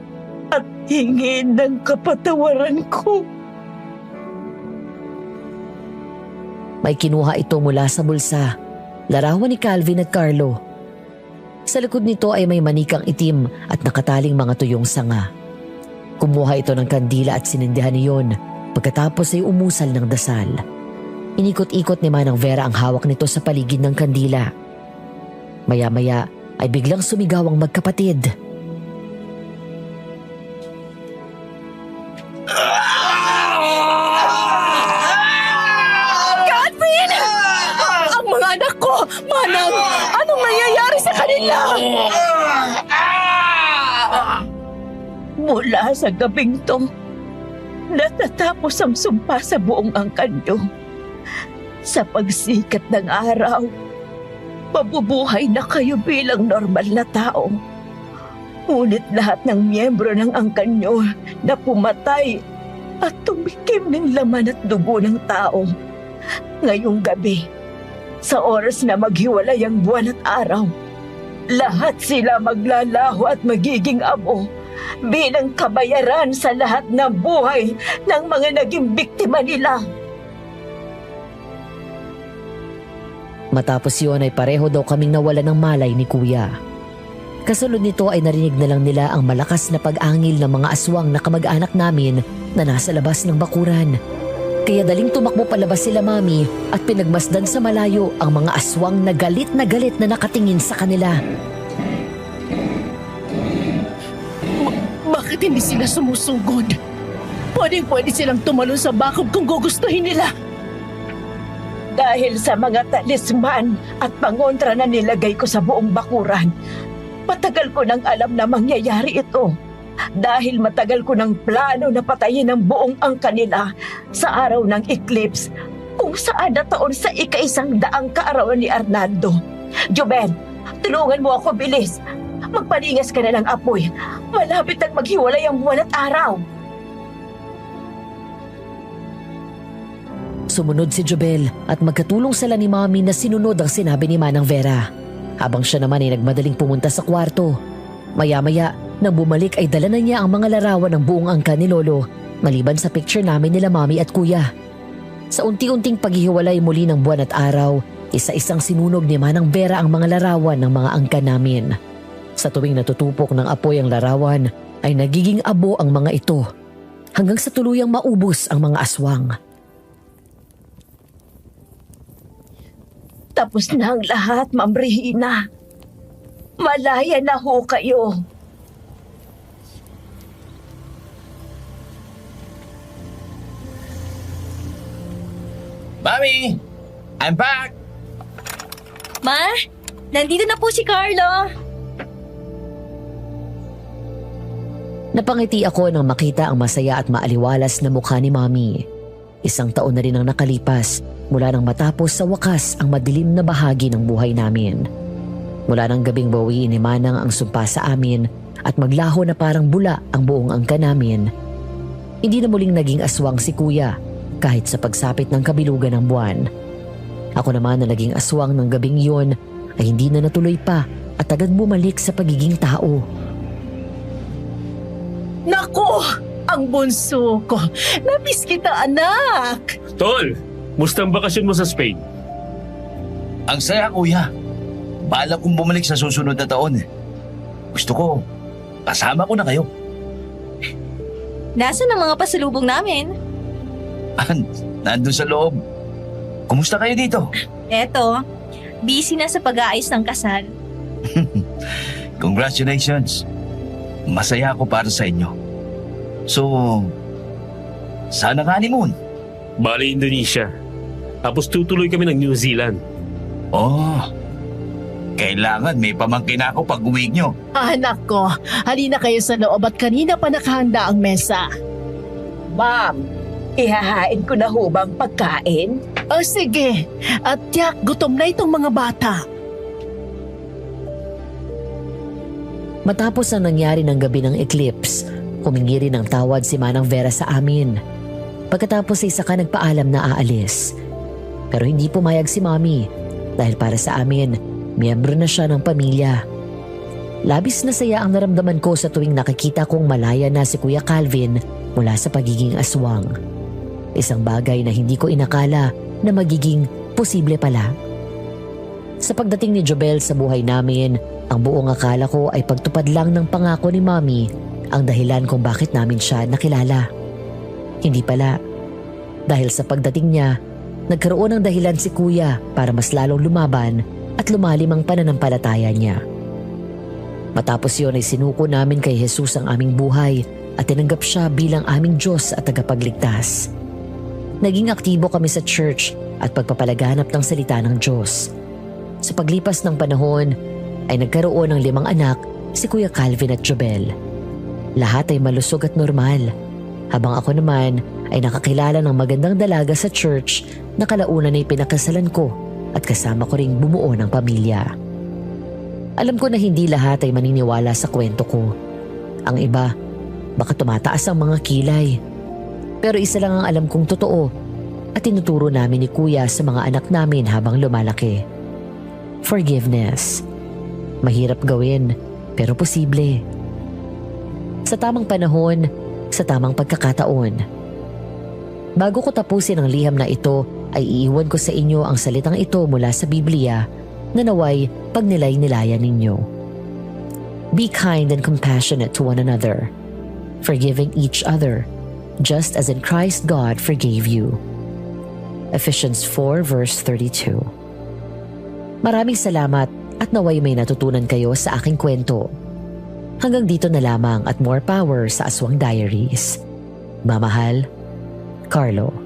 at hingin ng kapatawaran ko. May kinuha ito mula sa bulsa. Larawan ni Calvin at Carlo. Sa likod nito ay may manikang itim at nakataling mga tuyong sanga. Kumuha ito ng kandila at sinindihan niyon. Pagkatapos ay umusal ng dasal. Inikot-ikot ni Manang Vera ang hawak nito sa paligid ng kandila. Maya-maya ay biglang sumigaw ang magkapatid. Calvin! Ang mga anak ko! Manang, anong nangyayari sa kanila? Mula sa gabing to, natatapos ang sumpa sa buong angkan nyo. Sa pagsikat ng araw, mabubuhay na kayo bilang normal na tao. Ngunit lahat ng miyembro ng angkan nyo na pumatay at tumikim ng laman at dugo ng tao. Ngayong gabi, sa oras na maghiwalay ang buwan at araw, lahat sila maglalaho at magiging abo bilang kabayaran sa lahat ng buhay ng mga naging biktima nila. Matapos yun ay pareho daw kaming nawala ng malay ni Kuya. Kasunod nito ay narinig na lang nila ang malakas na pag-angil ng mga aswang na kamag-anak namin na nasa labas ng bakuran. Kaya daling tumakbo palabas sila Mami at pinagmasdan sa malayo ang mga aswang na galit na nakatingin sa kanila. Bakit hindi sila sumusugod? Pwede silang tumalon sa bakod kung gugustuhin nila. Dahil sa mga talisman at pangontra na nilagay ko sa buong bakuran, matagal ko nang alam na mangyayari ito. Dahil matagal ko nang plano na patayin ang buong angkan nila sa araw ng eclipse kung saan nataon sa ika-100 kaarawan ni Arnaldo. Jubel, tulungan mo ako, bilis. Magpalingas ka na ng apoy. Malapit ang maghiwalay ang buwan at araw. Sumunod si Jubel at magkatulong sila ni Mami na sinunod ang sinabi ni Manang Vera. Habang siya naman ay nagmadaling pumunta sa kwarto. Maya-maya, nang bumalik ay dala na niya ang mga larawan ng buong angkan ni Lolo, maliban sa picture namin nila Mami at Kuya. Sa unti-unting paghihiwalay muli ng buwan at araw, isa-isang sinunog ni Manang Vera ang mga larawan ng mga angkan namin. Sa tuwing natutupok ng apoy ang larawan, ay nagiging abo ang mga ito, hanggang sa tuluyang maubos ang mga aswang. Tapos na ang lahat, Ma'am Regina. Malaya na ho kayo. Mami! I'm back! Ma, nandito na po si Carlo. Napangiti ako nang makita ang masaya at maaliwalas na mukha ni Mami. 1 taon na rin ang nakalipas mula nang matapos sa wakas ang madilim na bahagi ng buhay namin. Mula nang gabing bawiin ni Manang ang sumpa sa amin at maglaho na parang bula ang buong angkan namin, hindi na muling naging aswang si Kuya kahit sa pagsapit ng kabilugan ng buwan. Ako naman na naging aswang ng gabing yun ay hindi na natuloy pa at agad bumalik sa pagiging tao. Naku! Ang bunso ko! Namiss kita, anak! Tol, musta ang bakasyon mo sa Spain? Ang saya, Kuya. balak kong bumalik sa susunod na taon. Gusto ko, kasama ko na kayo. Nasaan ang mga pasalubong namin? Nandun sa loob. Kumusta kayo dito? Eto, busy na sa pag-aayos ng kasal. Congratulations. Masaya ako para sa inyo. So, saan ang honeymoon? Bali, Indonesia. Tapos tutuloy kami ng New Zealand. Oh, kailangan may pamangkin ako pag uwi nyo. Anak ko, halina kayo sa loob at kanina pa nakahanda ang mesa. Ma'am, ihahain ko na hubang pagkain? O sige, at tiyak gutom na itong mga bata. Matapos ang nangyari ng gabi ng eclipse, humingi rin ng tawad si Manang Vera sa amin. Pagkatapos ay saka nagpaalam na aalis. Pero hindi pumayag si Mommy dahil para sa amin, miyembro na siya ng pamilya. Labis na saya ang naramdaman ko sa tuwing nakikita kong malaya na si Kuya Calvin mula sa pagiging aswang. Isang bagay na hindi ko inakala na magiging posible pala. Sa pagdating ni Jobel sa buhay namin, ang buong akala ko ay pagtupad lang ng pangako ni Mommy ang dahilan kung bakit namin siya nakilala. Hindi pala. Dahil sa pagdating niya, nagkaroon ng dahilan si Kuya para mas lalong lumaban at lumalim ang pananampalataya niya. Matapos yun ay sinuko namin kay Jesus ang aming buhay at tinanggap siya bilang aming Diyos at tagapagligtas. Naging aktibo kami sa church at pagpapalaganap ng salita ng Diyos. Sa paglipas ng panahon ay nagkaroon ng 5 anak si Kuya Calvin at Jobel. Lahat ay malusog at normal, habang ako naman ay nakakilala ng magandang dalaga sa church na kalaunan ay pinakasalan ko at kasama ko ring bumuo ng pamilya. Alam ko na hindi lahat ay maniniwala sa kwento ko. Ang iba, baka tumataas ang mga kilay. Pero isa lang ang alam kong totoo at tinuturo namin ni Kuya sa mga anak namin habang lumalaki. Forgiveness. Mahirap gawin, pero posible. Sa tamang panahon, sa tamang pagkakataon. Bago ko tapusin ang liham na ito, ay iiwan ko sa inyo ang salitang ito mula sa Biblia na naway pagnilay-nilayan ninyo. Be kind and compassionate to one another, forgiving each other, just as in Christ God forgave you. Ephesians 4 verse 32. Maraming salamat at naway may natutunan kayo sa aking kwento. Hanggang dito na lamang at more power sa Aswang Diaries. Mamahal, Carlo.